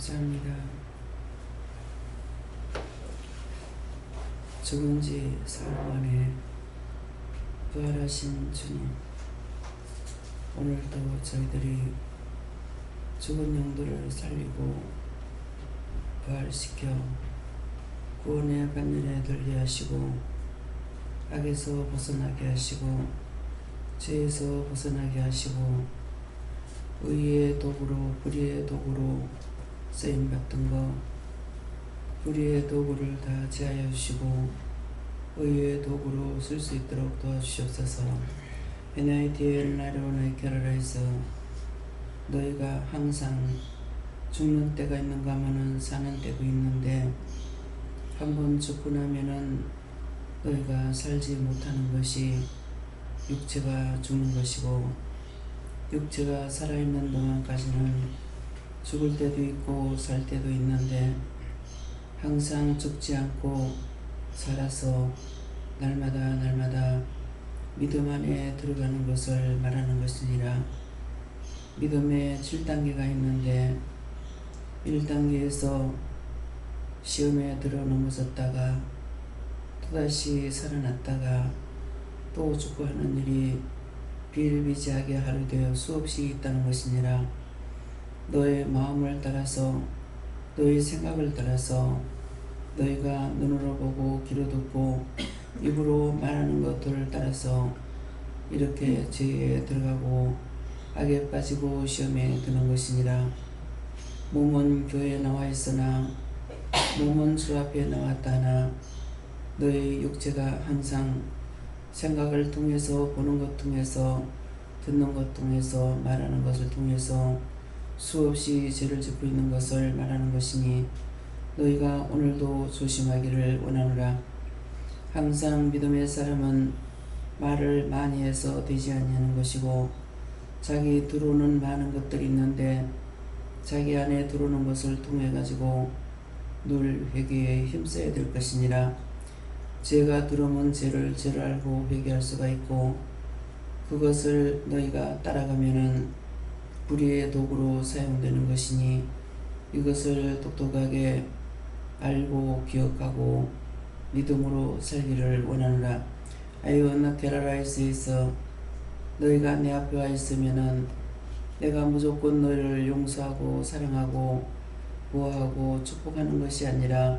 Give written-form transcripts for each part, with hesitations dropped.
감사합니다. 죽은 지 사흘 만에 부활하신 주님, 오늘도 저희들이 죽은 영들을 살리고 부활시켜 구원의 반열에 들게 하시고 악에서 벗어나게 하시고 죄에서 벗어나게 하시고 의의 도구로 불의의 도구로 쓰임받던 것, 불의의 도구를 다 제하여 주시고 의의 도구로 쓸 수 있도록 도와주시옵소서. 너희 뒤에 나로 너희 결혼해서 너희가 항상 죽는 때가 있는가 하면은 사는 때도 있는데 한번 죽고 나면은 너희가 살지 못하는 것이 육체가 죽는 것이고, 육체가 살아있는 동안까지는 죽을 때도 있고 살 때도 있는데 항상 죽지 않고 살아서 날마다 믿음 안에 들어가는 것을 말하는 것이니라. 믿음에 7단계가 있는데 1단계에서 시험에 들어 넘어졌다가 또다시 살아났다가 또 죽고 하는 일이 비일비재하게 하루 되어 수없이 있다는 것이니라. 너의 마음을 따라서, 너의 생각을 따라서, 너희가 눈으로 보고 귀로 듣고 입으로 말하는 것들을 따라서 이렇게 죄에 들어가고 악에 빠지고 시험에 드는 것이니라. 몸은 교회에 나와 있으나 몸은 주 앞에 나왔다나 너희 육체가 항상 생각을 통해서, 보는 것 통해서, 듣는 것 통해서, 말하는 것을 통해서 수없이 죄를 짓고 있는 것을 말하는 것이니 너희가 오늘도 조심하기를 원하노라. 항상 믿음의 사람은 말을 많이 해서 되지 아니하는 것이고, 자기 들어오는 많은 것들이 있는데 자기 안에 들어오는 것을 통해 가지고 늘 회개에 힘써야 될 것이니라. 죄가 들어오면 죄를 알고 회개할 수가 있고, 그것을 너희가 따라가면은 불의의 도구로 사용되는 것이니 이것을 똑똑하게 알고 기억하고 믿음으로 살기를 원하노라. 아이오 나 게라라이스에서 너희가 내 앞에 와 있으면은 내가 무조건 너희를 용서하고 사랑하고 보호하고 축복하는 것이 아니라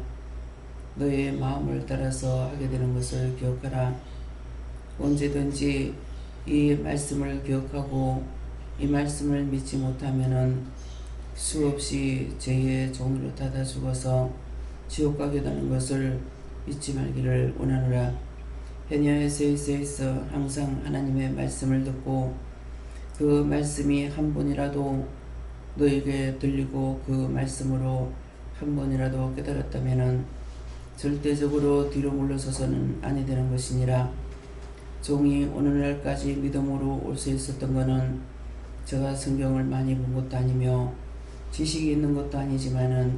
너희의 마음을 따라서 하게 되는 것을 기억하라. 언제든지 이 말씀을 기억하고 이 말씀을 믿지 못하면은 수없이 죄의 종으로 닫아 죽어서 지옥 가게 되는 것을 잊지 말기를 원하노라. 해녀의 세이스에서 항상 하나님의 말씀을 듣고 그 말씀이 한 번이라도 너에게 들리고 그 말씀으로 한 번이라도 깨달았다면은 절대적으로 뒤로 물러서서는 아니 되는 것이니라. 종이 오늘날까지 믿음으로 올 수 있었던 것은 제가 성경을 많이 본 것도 아니며 지식이 있는 것도 아니지만은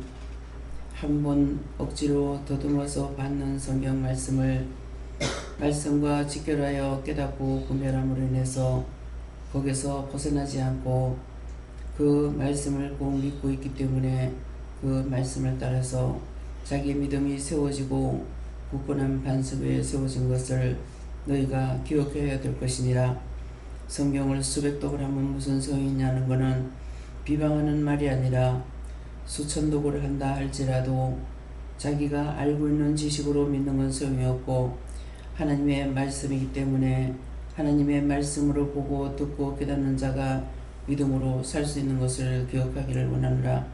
한번 억지로 더듬어서 받는 성경 말씀을 말씀과 직결하여 깨닫고 구별함으로 인해서 거기서 벗어나지 않고 그 말씀을 꼭 믿고 있기 때문에 그 말씀을 따라서 자기 믿음이 세워지고 굳건한 반석 위에 세워진 것을 너희가 기억해야 될 것이니라. 성경을 수백 독을 하면 무슨 소용이 있냐는 것은 비방하는 말이 아니라 수천 독을 한다 할지라도 자기가 알고 있는 지식으로 믿는 건 소용이 없고 하나님의 말씀이기 때문에 하나님의 말씀으로 보고 듣고 깨닫는 자가 믿음으로 살 수 있는 것을 기억하기를 원하노라.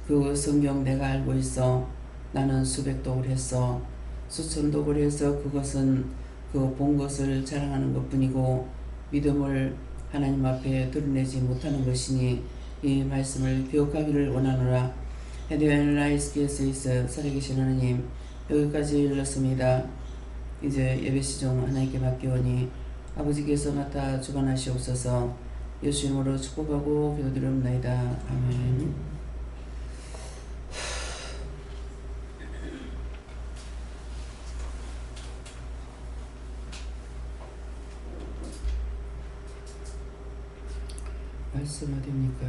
그 성경 내가 알고 있어. 나는 수백 독을 했어. 수천 독을 해서 그것은 그 본 것을 자랑하는 것뿐이고 믿음을 하나님 앞에 드러내지 못하는 것이니 이 말씀을 기억하기를 원하노라. 헤드라이스키에서 살아계신 하나님, 여기까지 일렀습니다. 이제 예배 시종 하나님께 맡기오니 아버지께서 맡아 주관하시옵소서. 예수 이름으로 축복하고 기도드리옵나이다. 아멘. 말씀 어디입니까?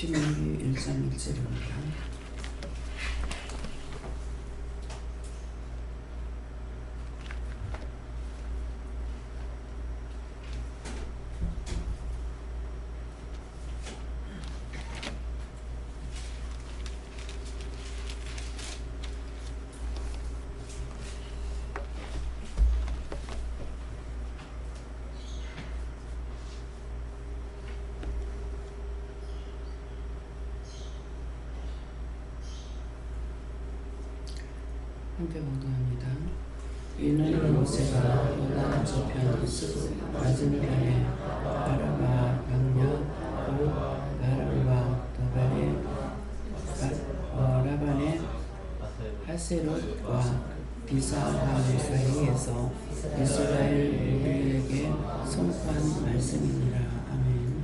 신명기 1장 1절입니다. 함께 봉독합니다. 이는 모세가 요단 저편 맞은편에 아라바 광야 곧 아람과 도발의 라반의 하세롯과 디사함 사이에서 이스라엘 무리에게 선포한 말씀이니라. 아멘.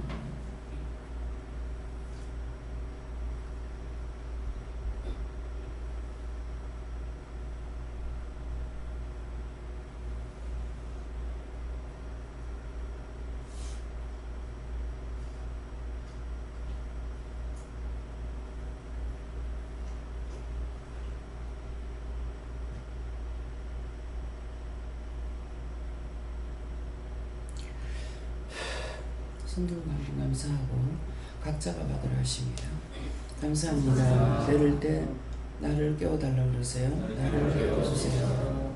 손들고 한번 감사하고 각자가 받으라 하십니다. 감사합니다. 내릴 때 나를 깨워달라고 그러세요. 나를 깨워주세요.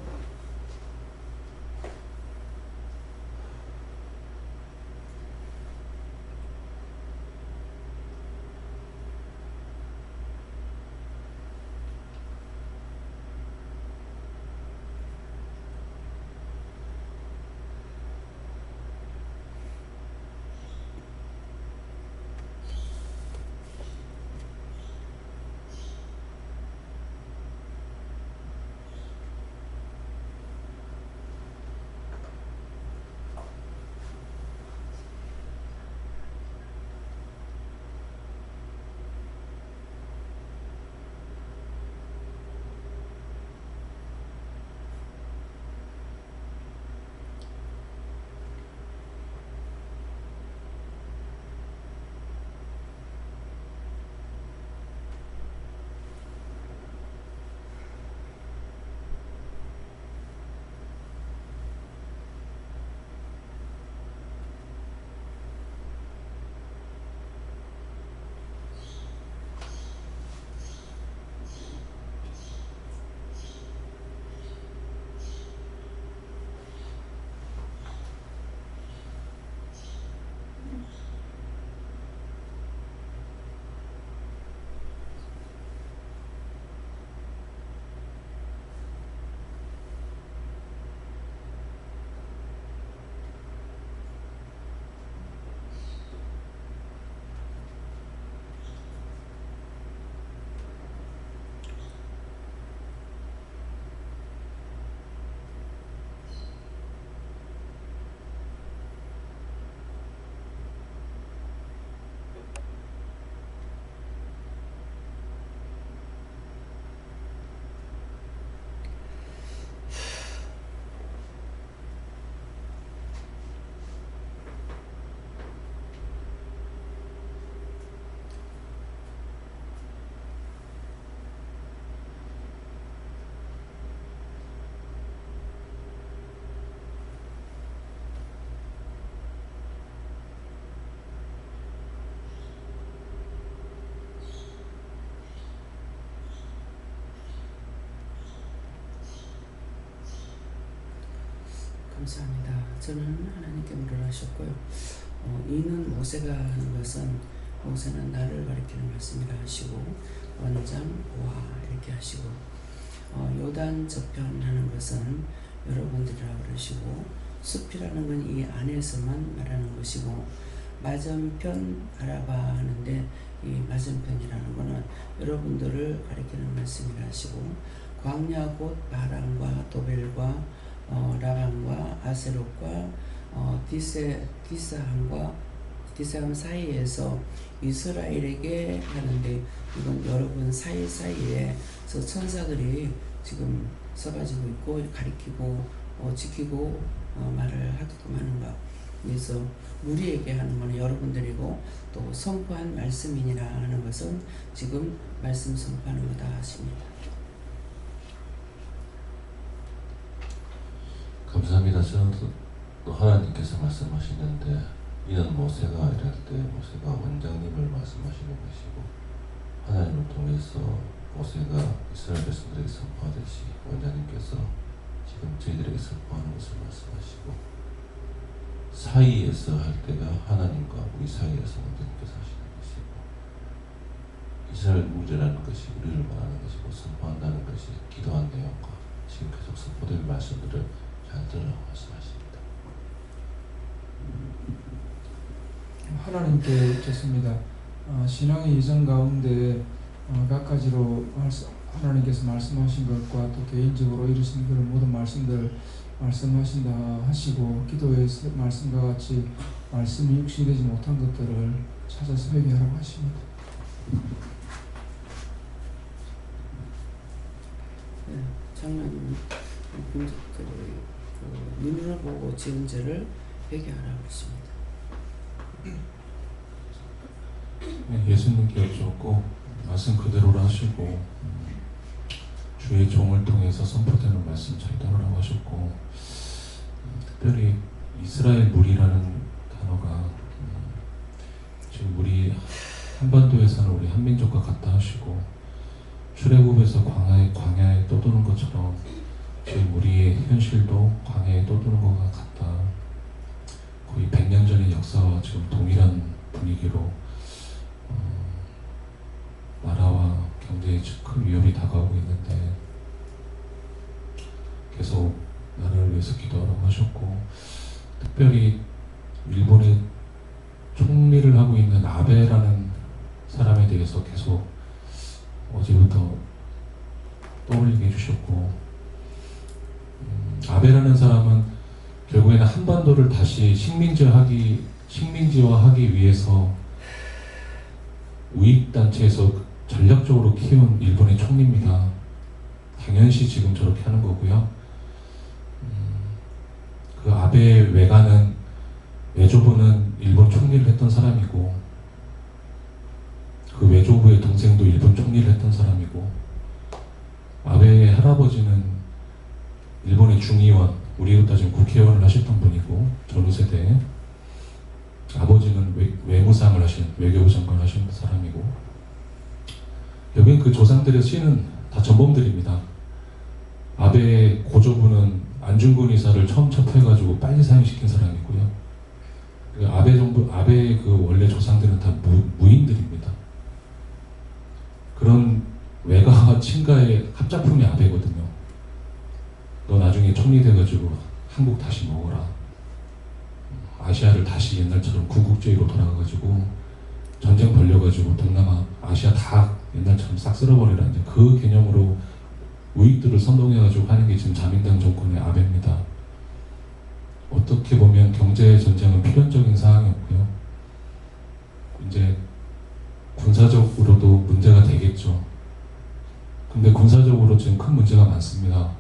감사합니다. 저는 하나님께 물을 하셨고요. 이는 모세가 하는 것은 모세는 나를 가리키는 말씀이라 하시고 원장 와 이렇게 하시고 요단 저편 하는 것은 여러분들이라고 그러시고 숲이라는 건 이 안에서만 말하는 것이고 맞은편 아라바 하는데 이 맞은편이라는 것은 여러분들을 가리키는 말씀이라 하시고 광야 곧 바람과 도벨과 라반과 아세롯과 디사함 사이에서 이스라엘에게 하는데 이건 여러분 사이사이에서 천사들이 지금 써가지고 있고 가리키고 지키고 말을 하게끔 하는 것. 그래서 우리에게 하는 것은 여러분들이고 또 선포한 말씀이니라 하는 것은 지금 말씀 선포하는 거다 하십니다. 감사합니다. 저는 또 하나님께서 말씀하시는데 이는 모세가 일할 때 모세가 원장님을 말씀하시는 것이고 하나님을 통해서 모세가 이스라엘 백성들에게 선포하듯이 원장님께서 지금 저희들에게 선포하는 것을 말씀하시고 사이에서 할 때가 하나님과 우리 사이에서 원장님께서 하시는 것이고 이스라엘 문제라는 것이 우리를 말하는 것이고 선포한다는 것이 기도한 내용과 지금 계속 선포될 말씀들을 잘 들으라고 말씀하십니다. 하나님께 여쭙습니다. 신앙의 이전 가운데 갖가지로 하나님께서 말씀하신 것과 또 개인적으로 이루신 그런 모든 말씀들 말씀하신다 하시고 기도의 말씀과 같이 말씀이 육신되지 못한 것들을 찾아서 회개하라고 하십니다. 장로님 눈을 보고 지은 죄를 회개하라고 했습니다. 예수님께 여쭈었고 말씀 그대로 하시고 주의 종을 통해서 선포되는 말씀 잘 따르라고 하셨고 특별히 이스라엘 무리라는 단어가 지금 우리 한반도에 사는 우리 한민족과 같다 하시고 출애굽에서 광야에 떠도는 것처럼 지금 우리의 현실도 광야에 떠도는 것과 같다. 거의 100년 전의 역사와 지금 동일한 분위기로 나라와 경제에 큰 위협이 다가오고 있는데 계속 나라를 위해서 기도하라고 하셨고 특별히 일본의 총리를 하고 있는 아베라는 사람에 대해서 계속 어제부터 떠올리게 해주셨고 아베라는 사람은 결국에는 한반도를 다시 식민지화하기 위해서 우익단체에서 전략적으로 키운 일본의 총리입니다. 당연시 지금 저렇게 하는 거고요. 그 아베 외조부는 일본 총리를 했던 사람이고 그 외조부의 동생도 일본 총리를 했던 사람이고 아베의 할아버지는 일본의 중의원, 우리로 따지면 국회의원을 하셨던 분이고 전후세대 아버지는 외무상을 하신 외교부 장관을 하신 사람이고 여긴 그 조상들의 씨는 다 전범들입니다. 아베의 고조부는 안중근 의사를 처음 체포해가지고 빨리 사형시킨 사람이고요. 그 아베의 그 원래 조상들은 다 무인들입니다. 그런 외가와 친가의 합작품이 아베거든요. 너 나중에 총리 돼가지고 한국 다시 먹어라. 아시아를 다시 옛날처럼 구국주의로 돌아가가지고 전쟁 벌려가지고 동남아, 아시아 다 옛날처럼 싹 쓸어버리라. 이제 그 개념으로 우익들을 선동해가지고 하는 게 지금 자민당 정권의 아베입니다. 어떻게 보면 경제 전쟁은 필연적인 상황이었고요. 이제 군사적으로도 문제가 되겠죠. 근데 군사적으로 지금 큰 문제가 많습니다.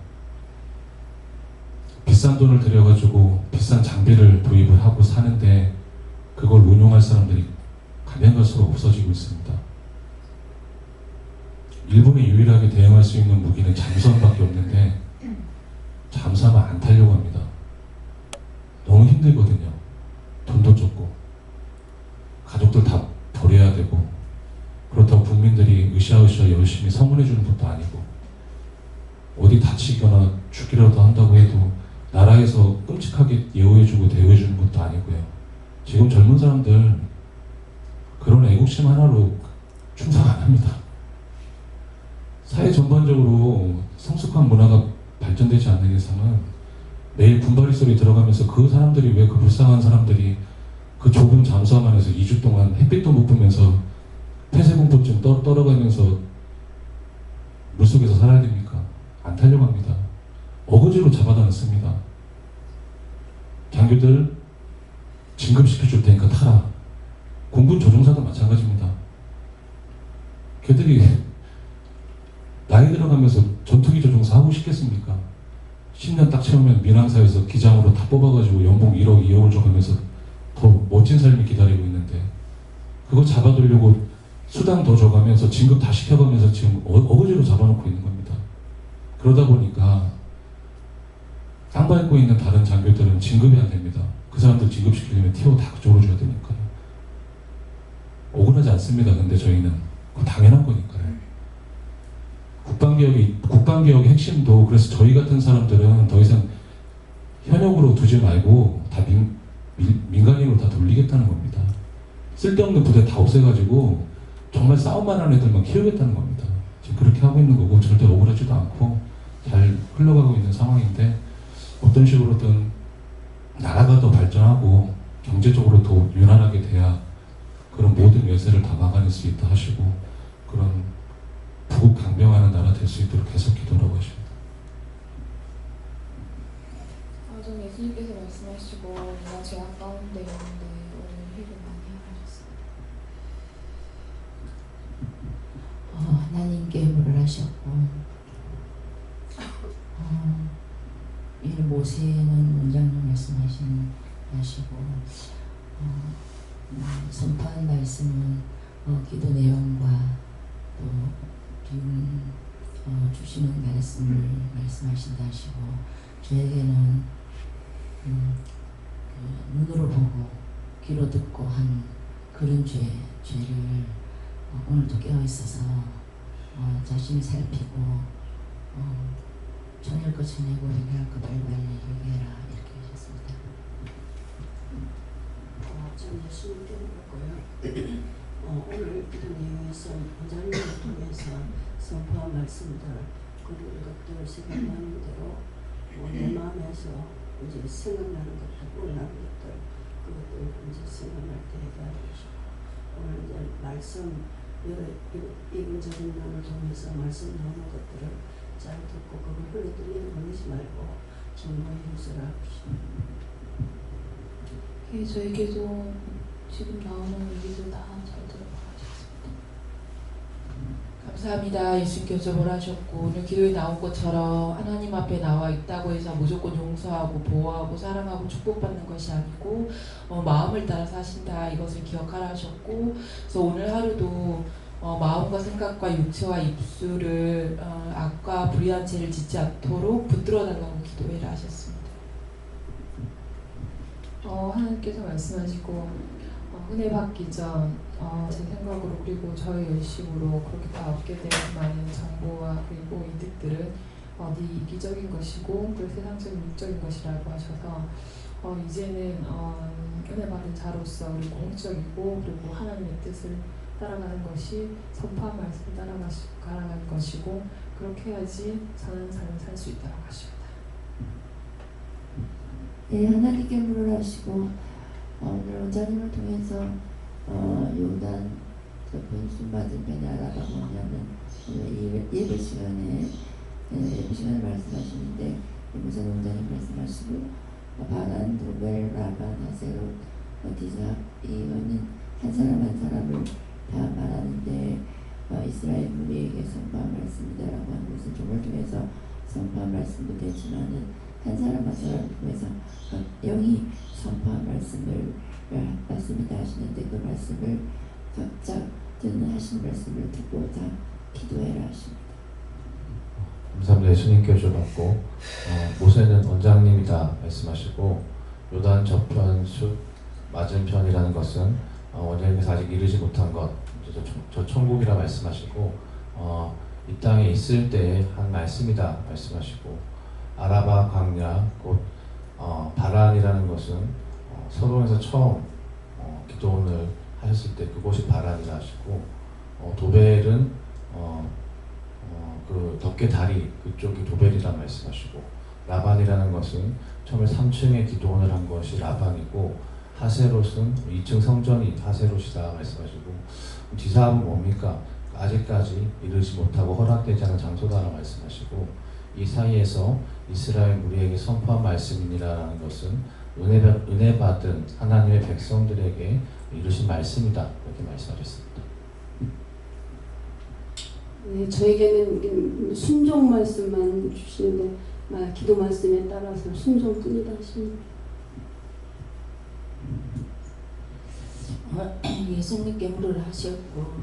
비싼 돈을 들여가지고 비싼 장비를 도입을 하고 사는데 그걸 운용할 사람들이 가면 갈수록 없어지고 있습니다. 일본이 유일하게 대응할 수 있는 무기는 잠수함밖에 없는데 잠수함을 안 타려고 합니다. 너무 힘들거든요. 돈도 적고 가족들 다 버려야 되고 그렇다고 국민들이 으쌰으쌰 열심히 성원해 주는 것도 아니고 어디 다치거나 죽기라도 한다고 해도 나라에서 끔찍하게 예우해주고 대우해주는 것도 아니고요. 지금 젊은 사람들 그런 애국심 하나로 충성 안 합니다. 사회 전반적으로 성숙한 문화가 발전되지 않는 이상은 매일 군바리 소리 들어가면서 그 사람들이 왜 그 불쌍한 사람들이 그 좁은 잠수함 안에서 2주 동안 햇빛도 못 보면서 폐쇄공포증 떨어가면서 물속에서 살아야 됩니까? 안 타려고 합니다. 어거지로 잡아다 놓습니다. 장교들 진급시켜줄 테니까 타라. 공군 조종사도 마찬가지입니다. 걔들이 나이 들어가면서 전투기 조종사 하고 싶겠습니까? 10년 딱 채우면 민항사에서 기장으로 다 뽑아가지고 연봉 1억, 2억을 줘가면서 더 멋진 삶이 기다리고 있는데 그거 잡아두려고 수당 더 줘가면서 진급 다 시켜가면서 지금 어거지로 잡아놓고 있는 겁니다. 그러다 보니까 땅 밟고 있는 다른 장교들은 진급이 안 됩니다. 그 사람들 진급시키려면 티오 다 그쪽으로 줘야 되니까요. 억울하지 않습니다. 근데 저희는 그거 당연한 거니까요. 국방개혁의 핵심도 그래서 저희 같은 사람들은 더 이상 현역으로 두지 말고 다 민간인으로 다 돌리겠다는 겁니다. 쓸데없는 부대 다 없애가지고 정말 싸움만 하는 애들만 키우겠다는 겁니다. 지금 그렇게 하고 있는 거고 절대 억울하지도 않고 잘 흘러가고 있는 상황인데 어떤 식으로든 나라가 더 발전하고 경제적으로 더 유난하게 돼야 그런 모든 외세를 다 막아낼 수 있다 하시고 그런 부국 강병하는 나라 될 수 있도록 계속 기도하고 계십니다. 좀 예수님께서 말씀하시고 내가 죄악 가운데 있는데 오늘 회개 많이 하셨습니다. 하나님께 물을 하셨고 이 모세는 원장님 말씀하시고 선포한 말씀은 기도 내용과 또 기운 주시는 말씀을 말씀하신다 하시고 저에게는 눈으로 보고 귀로 듣고 한 그런 죄를 오늘도 깨어있어서 자신이 살피고 전할 것 전하고 회개할 것 빨리빨리 회개해라 이렇게 하셨습니다. 저는 예수님께 물었고요. 오늘 기도 내용에서 원장님을 통해서 선포한 말씀들 그런 것들 생각나는 대로 내 마음에서 이제 생각나는 것들 올라오는 것들 그것들 이제 생각날 때 해가지고 오늘 이제 말씀 이근적인 눈을 통해서 말씀 나오는 것들을 잘 듣고 그걸 흘러들이는 보내지 말고 정말 힘쓰라 예, 저에게도 지금 나오는 얘기들 다 잘 들어봐주셨습니다. 감사합니다. 예수님께서 뭘 하셨고 오늘 기도에 나온 것처럼 하나님 앞에 나와 있다고 해서 무조건 용서하고 보호하고 사랑하고 축복받는 것이 아니고 마음을 따라 사신다 이것을 기억하라 하셨고 그래서 오늘 하루도 마음과 생각과 육체와 입술을 악과 불의한 죄를 짓지 않도록 붙들어 달라고 기도해라 하셨습니다. 하나님께서 말씀하시고 은혜 받기 전 제 생각으로 그리고 저의 열심으로 그렇게 다 얻게 된 많은 정보와 그리고 이득들은 네 이기적인 것이고 그 세상적인 육적인 것이라고 하셔서 이제는 은혜 받은 자로서 우리 공적이고 그리고 하나님의 뜻을 따라가는 것이 선포한 말씀을 따라가는 것이고 그렇게 해야지 사는 삶을 살 수 있다고 하십니다. 네, 하나님께 물을 하시고 오늘 원장님을 통해서 요단 변수 맞은편에 알아가 보면은 오늘 예배 시간에 말씀하시는데 무슨 원장님 말씀하시고 바란 도벨 라반 하세로 디사 이거는 한 사람 한 사람을 다 말하는데 이스라엘 무리에게 선포한 말씀이다라고 하는 것은 종을 통해서 선포한 말씀도 되지만은 한 사람 한 사람을 통해서 영이 선포한 말씀이다 하시는데 그 말씀을 각자 듣는 하신 말씀을 듣고 다 기도해라 하십니다. 감사합니다. 예수님께 주받고 모세는 원장님이다 말씀하시고 요단 저편 숲 맞은편이라는 것은 원장님께서 아직 이르지 못한 것 저 천국이라 말씀하시고 이 땅에 있을 때에 한 말씀이다 말씀하시고 아라바 광야 곧 바란이라는 것은 서동에서 처음 기도원을 하셨을 때 그곳이 바란이라 하시고 도벨은 그 덮개 다리 그쪽이 도벨이라 말씀하시고 라반이라는 것은 처음에 3층에 기도원을 한 것이 라반이고 하세롯은 2층 성전이 하세롯이다 말씀하시고 디사함은 뭡니까? 아직까지 이르지 못하고 허락되지 않은 장소다라 말씀하시고 이 사이에서 이스라엘 무리에게 선포한 말씀이니라는 것은 은혜 받은 하나님의 백성들에게 이르신 말씀이다 이렇게 말씀하셨습니다. 네, 저에게는 순종 말씀만 주시는데 기도 말씀에 따라서 순종뿐이다 하십니다. 예수님께 물을 하셨고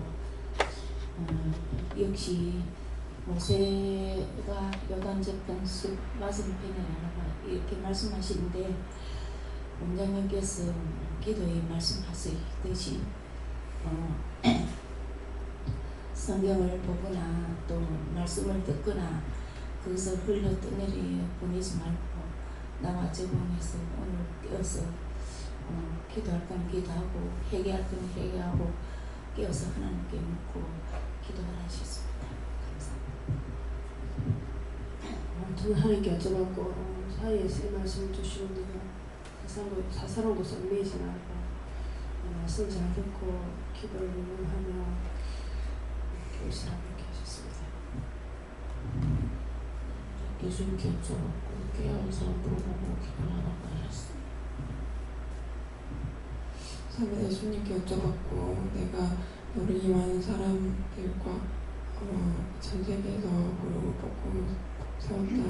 역시 모세가 요단 저편 숲 맞은편에 하나가 이렇게 말씀하시는데 원장님께서 기도에 말씀하시듯이 성경을 보거나 또 말씀을 듣거나 거기서 흘러 떠내려 보내지 말고 나와 제공해서 오늘 깨어서 기도할 건 기도하고 회개할 건 회개하고 깨어서 하나님께 묻고 기도하라 하셨습니다. 감사합니다. 저는 하나님께 여쭤봤고 사이에서 말씀을 주시고 내가 사사로운 곳에 얽매이지 말고 말씀 잘 듣고 기도를 하며 교회를 하게 하셨습니다. 예수님께 여쭤봤고 깨어서 물어보고 기도하라고 하셨습니다. 사면 예수님께 여쭤봤고 내가 우리 많은 사람들과 전 세계에서 무릎을 꿇고 세웠다.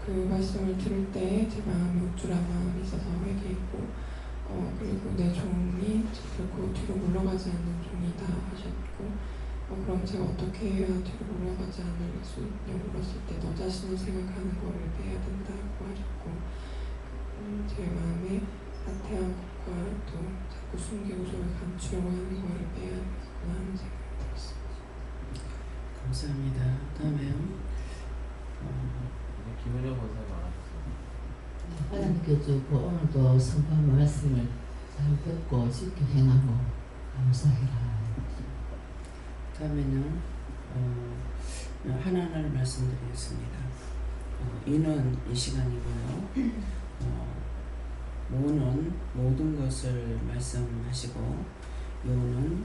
그 말씀을 들을 때 제 마음이 우쭐한 마음이 있어서 회개했고 그리고 내 종이 결코 뒤로 물러가지 않는 종이다 하셨고 그럼 제가 어떻게 해야 뒤로 물러가지 않을 수 있냐고 물었을 때 너 자신을 생각하는 거를 빼야 된다고 하셨고 제 마음에 나태한 것과 또 자꾸 숨기고 저를 감추려고 하는 거를 빼야겠구나 하는 생각이 들었습니다. 감사합니다. 다음에요. 김은영 권사님 말하셨어요. 하나님께 주고 오늘도 성경 말씀을 잘 듣고 지켜 행하고 감사해라. 다음에는 하나를 말씀드리겠습니다. 이는 이 시간이고요. 모는 모든 것을 말씀하시고 요는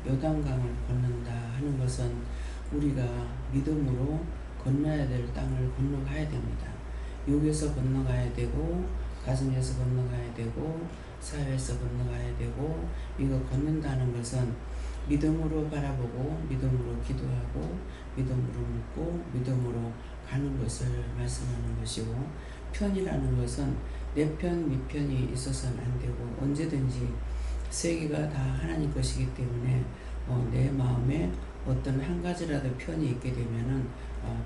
요단강을 건넌다 하는 것은 우리가 믿음으로 건너야 될 땅을 건너가야 됩니다. 육에서 건너가야 되고 가정에서 건너가야 되고 사회에서 건너가야 되고 이거 건넌다는 것은 믿음으로 바라보고 믿음으로 기도하고 믿음으로 묻고 믿음으로 가는 것을 말씀하는 것이고 편이라는 것은 내 편, 네 편이 있어서는 안 되고 언제든지 세계가 다 하나님 것이기 때문에 내 마음에 어떤 한 가지라도 편이 있게 되면은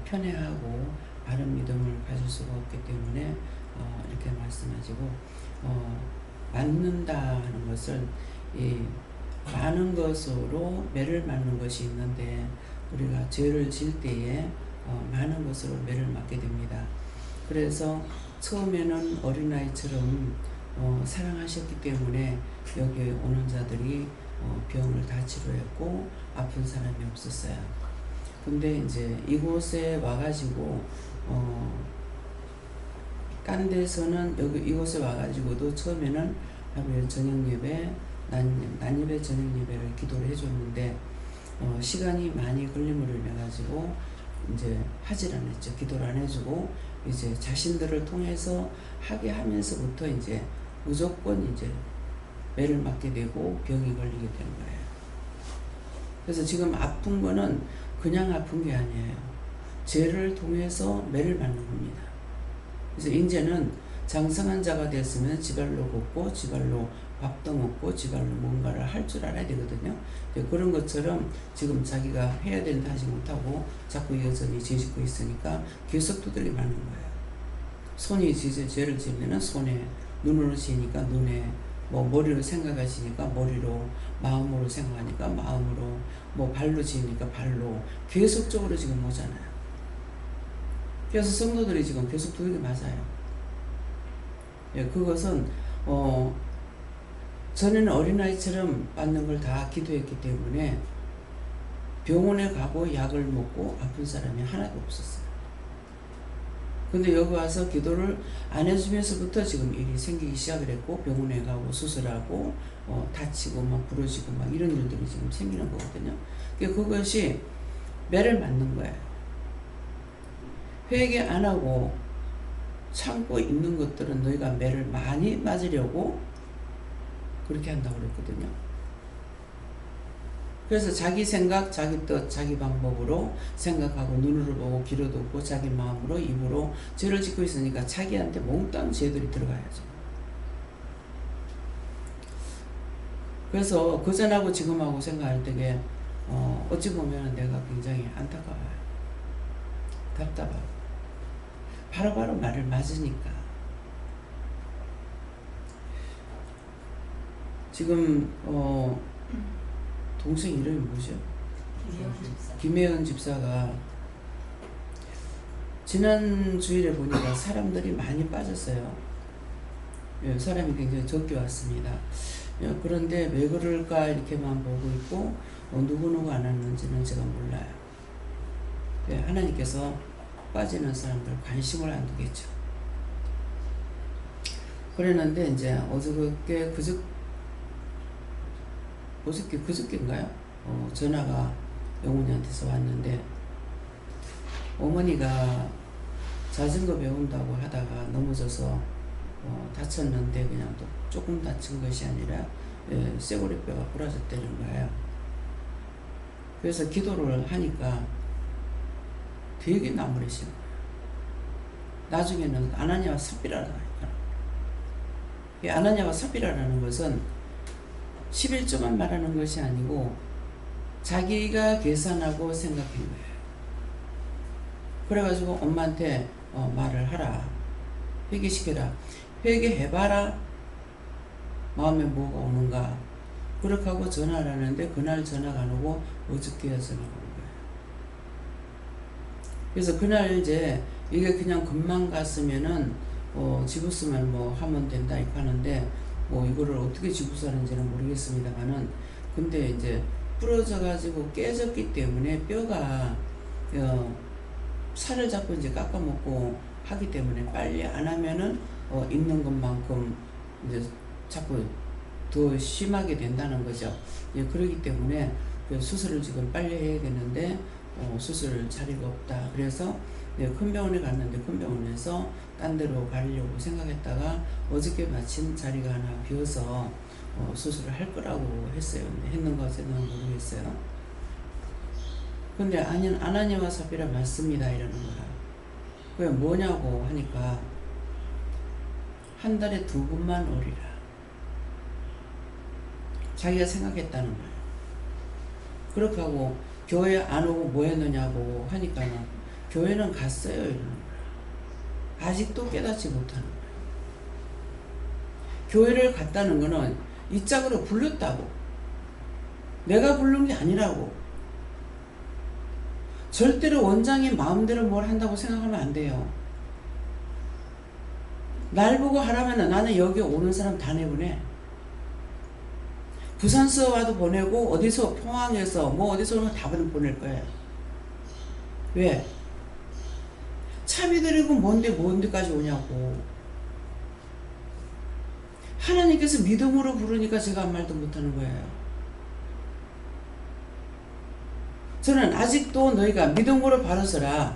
편애하고 바른 믿음을 가질 수가 없기 때문에 이렇게 말씀하시고 맞는다 하는 것은 이 많은 것으로 매를 맞는 것이 있는데 우리가 죄를 질 때에 많은 것으로 매를 맞게 됩니다. 그래서 처음에는 어린아이처럼 사랑하셨기 때문에 여기 오는 자들이 병을 다 치료했고 아픈 사람이 없었어요. 근데 이제 이곳에 와가지고 딴 데서는 이곳에 와가지고도 처음에는 하루에 저녁 예배, 난예배 저녁 예배를 기도를 해줬는데 시간이 많이 걸림으로 인해 가지고 이제 하질 않았죠. 기도를 안 해주고 이제 자신들을 통해서 하게 하면서부터 이제 무조건 이제 매를 맞게 되고 병이 걸리게 되는 거예요. 그래서 지금 아픈 거는 그냥 아픈 게 아니에요. 죄를 통해서 매를 맞는 겁니다. 그래서 이제는 장성한 자가 됐으면 지발로 걷고 지발로 밥도 먹고 지발로 뭔가를 할 줄 알아야 되거든요. 그런 것처럼 지금 자기가 해야 되는데 하지 못하고 자꾸 여전히 죄 짓고 있으니까 계속 두들겨 맞는 거예요. 손이 죄를 지으면 손에, 눈으로 지니까 눈에, 머리로 생각하시니까 머리로, 마음으로 생각하니까 마음으로, 발로 지으니까 발로 계속적으로 지금 오잖아요. 그래서 성도들이 지금 계속 두들겨 맞아요. 예, 그것은 전에는 어린아이처럼 맞는 걸 다 기도했기 때문에 병원에 가고 약을 먹고 아픈 사람이 하나도 없었어요. 근데 여기 와서 기도를 안 해주면서부터 지금 일이 생기기 시작을 했고 병원에 가고 수술하고 다치고 막 부러지고 막 이런 일들이 지금 생기는 거거든요. 그것이 매를 맞는 거예요. 회개 안 하고 참고 있는 것들은 너희가 매를 많이 맞으려고 그렇게 한다고 그랬거든요. 그래서 자기 생각, 자기 뜻, 자기 방법으로 생각하고 눈으로 보고 귀로 듣고 자기 마음으로 입으로 죄를 짓고 있으니까 자기한테 몽땅 죄들이 들어가야죠. 그래서 그전하고 지금하고 생각할 때에 어찌 보면 내가 굉장히 안타까워요. 답답하고 바로바로 말을 맞으니까. 지금 동생 이름이 뭐죠? 김혜은 집사가 지난 주일에 보니까 사람들이 많이 빠졌어요. 예, 사람이 굉장히 적게 왔습니다. 예, 그런데 왜 그럴까 이렇게만 보고 있고 누구누구 안 왔는지는 제가 몰라요. 예, 하나님께서 빠지는 사람들 관심을 안 두겠죠. 그랬는데 이제 그저께인가요? 전화가 영훈이한테서 왔는데 어머니가 자전거 배운다고 하다가 넘어져서 다쳤는데 그냥 또 조금 다친 것이 아니라 쇠고리뼈가 부러졌다는 거예요. 그래서 기도를 하니까 되게 나무래신 거예요. 나중에는 아나니아와 삽비라라고 하니까. 이 아나니아와 삽비라라는 것은 11조만 말하는 것이 아니고 자기가 계산하고 생각한 거예요. 그래가지고 엄마한테 말을 하라. 회개시켜라. 회개해봐라. 마음에 뭐가 오는가. 그렇게 하고 전화를 하는데 그날 전화가 안 오고 어저께야 전화가 온 거예요. 그래서 그날 이제 이게 그냥 금방 갔으면은 집었으면 뭐 하면 된다 이렇게 하는데 이거를 어떻게 집어서하는지는 모르겠습니다만은 근데 이제 부러져 가지고 깨졌기 때문에 뼈가 살을 잡고 이제 깎아 먹고 하기 때문에 빨리 안 하면은 있는 것만큼 이제 자꾸 더 심하게 된다는 거죠. 예, 그렇기 때문에 그 수술을 지금 빨리 해야 되는데 수술 자리가 없다. 그래서 큰 병원에 갔는데 큰 병원에서 딴 데로 가려고 생각했다가 어저께 마침 자리가 하나 비어서 수술을 할 거라고 했어요. 근데 했는가 어쨌는가 모르겠어요. 근데 아나니아와 삽비라 맞습니다 이러는 거야. 그게 뭐냐고 하니까 한 달에 2번만 오리라. 자기가 생각했다는 거예요. 그렇게 하고 교회 안 오고 뭐 했느냐고 하니까는 교회는 갔어요 이러는 거예요. 아직도 깨닫지 못하는 거예요. 교회를 갔다는 거는 이 짝으로 불렀다고. 내가 부른 게 아니라고. 절대로 원장이 마음대로 뭘 한다고 생각하면 안 돼요. 날 보고 하라면 나는 여기 오는 사람 다 내보내. 부산서 와도 보내고 어디서 포항에서 뭐 어디서 오는 다 보낼 거예요. 왜? 차비 드리고 뭔데까지 오냐고. 하나님께서 믿음으로 부르니까 제가 아무 말도 못하는 거예요. 저는 아직도 너희가 믿음으로 바로 서라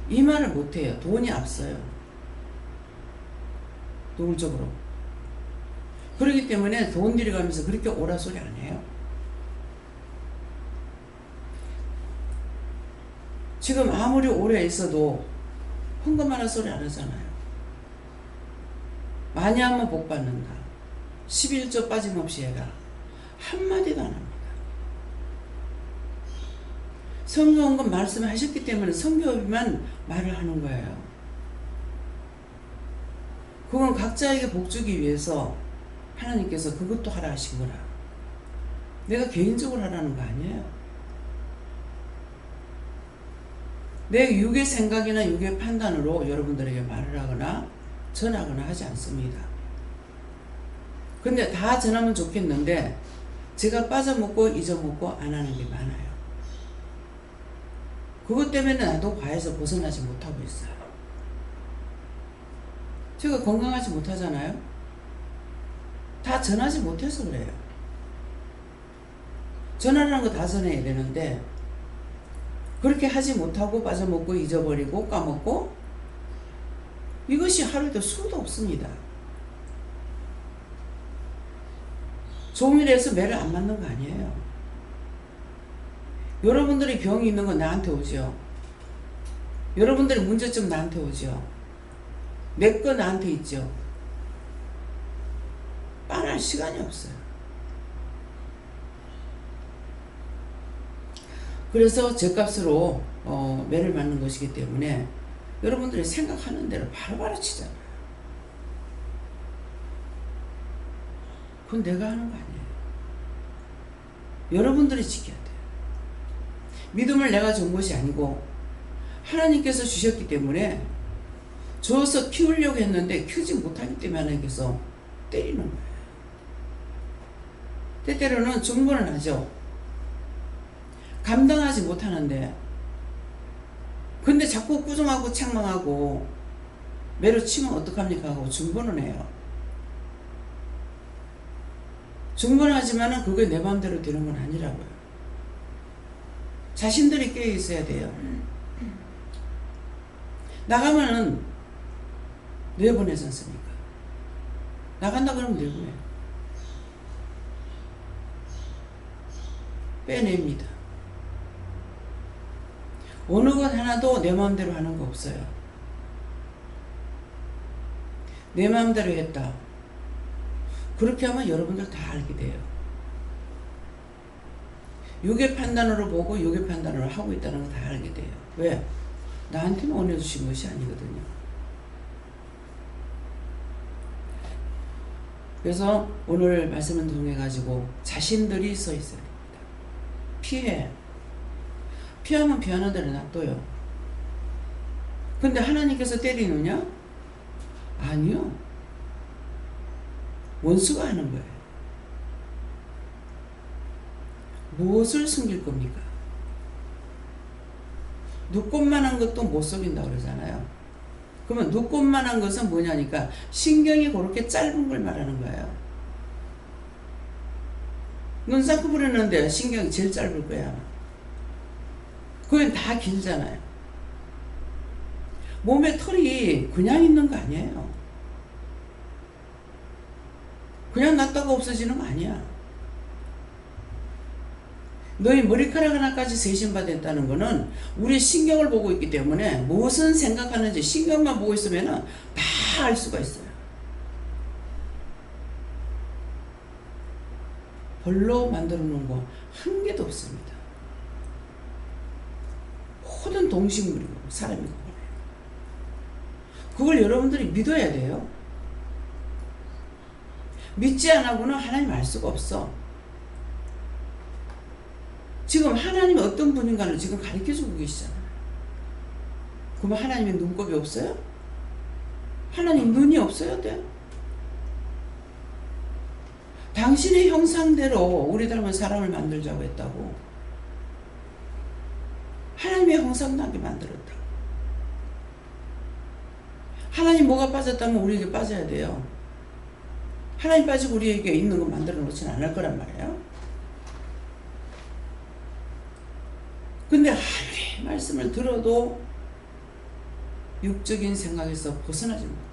이 말을 못해요. 돈이 앞서요. 노골적으로. 그렇기 때문에 돈 들여가면서 그렇게 오라 소리 안 해요. 지금 아무리 오래 있어도 헌금하라 소리 안 하잖아요. 많이 하면 복 받는다. 11조 빠짐없이 해라. 한마디도 안 합니다. 성경헌금 말씀하셨기 때문에 성경만 말을 하는 거예요. 그건 각자에게 복 주기 위해서 하나님께서 그것도 하라 하신 거라. 내가 개인적으로 하라는 거 아니에요. 내 육의 생각이나 육의 판단으로 여러분들에게 말을 하거나 전하거나 하지 않습니다. 근데 다 전하면 좋겠는데 제가 빠져먹고 잊어먹고 안 하는 게 많아요. 그것 때문에 나도 과에서 벗어나지 못하고 있어요. 제가 건강하지 못하잖아요. 다 전하지 못해서 그래요. 전하라는 거 다 전해야 되는데 그렇게 하지 못하고 빠져먹고 잊어버리고 까먹고 이것이 하루에도 수도 없습니다. 종일해서 매를 안 맞는 거 아니에요. 여러분들이 병이 있는 건 나한테 오죠. 여러분들의 문제점 나한테 오죠. 내 거 나한테 있죠. 빨할 시간이 없어요. 그래서 죗값으로 매를 맞는 것이기 때문에 여러분들이 생각하는 대로 바로바로 치잖아요. 그건 내가 하는 거 아니에요. 여러분들이 지켜야 돼요. 믿음을 내가 준 것이 아니고 하나님께서 주셨기 때문에 줘서 키우려고 했는데 키우지 못하기 때문에 하나님께서 때리는 거예요. 때때로는 중보는 하죠. 감당하지 못하는데 근데 자꾸 꾸중하고 책망하고 매로 치면 어떡합니까 하고 중보는 해요. 중보는 하지만은 그게 내 마음대로 되는 건 아니라고요. 자신들이 깨어 있어야 돼요. 나가면은 내보내지 않습니까? 나간다 그러면 내보내요. 빼냅니다. 어느 것 하나도 내 마음대로 하는 거 없어요. 내 마음대로 했다. 그렇게 하면 여러분들 다 알게 돼요. 육의 판단으로 보고 육의 판단으로 하고 있다는 거 다 알게 돼요. 왜? 나한테만 은혜 주신 것이 아니거든요. 그래서 오늘 말씀을 통해 가지고 자신들이 서 있어야 됩니다. 피해. 피하면 피하는 대로 놔둬요. 근데 하나님께서 때리느냐? 아니요. 원수가 하는 거예요. 무엇을 숨길 겁니까? 눈꽃만한 것도 못 속인다고 그러잖아요. 그러면 눈꽃만한 것은 뭐냐니까 신경이 그렇게 짧은 걸 말하는 거예요. 눈 쌓고 부르는데 신경이 제일 짧을 거야. 그건 다 길잖아요. 몸에 털이 그냥 있는 거 아니에요. 그냥 났다가 없어지는 거 아니야. 너희 머리카락 하나까지 세심받았다는 거는 우리 신경을 보고 있기 때문에 무엇은 생각하는지 신경만 보고 있으면 다 알 수가 있어요. 벌로 만들어 놓은 거 한 개도 없습니다. 모든 동식물이고 사람이고 그걸 여러분들이 믿어야 돼요. 믿지 않고는 하나님 알 수가 없어. 지금 하나님이 어떤 분인가를 지금 가르쳐주고 계시잖아요. 그러면 하나님의 눈곱이 없어요? 하나님 눈이 없어야 돼? 당신의 형상대로 우리 닮은 사람을 만들자고 했다고. 하나님의 형상 나게 만들었다. 하나님 뭐가 빠졌다면 우리에게 빠져야 돼요. 하나님 빠지고 우리에게 있는 거 만들어 놓지는 않을 거란 말이에요. 근데 하나님의 말씀을 들어도 육적인 생각에서 벗어나지 못해요.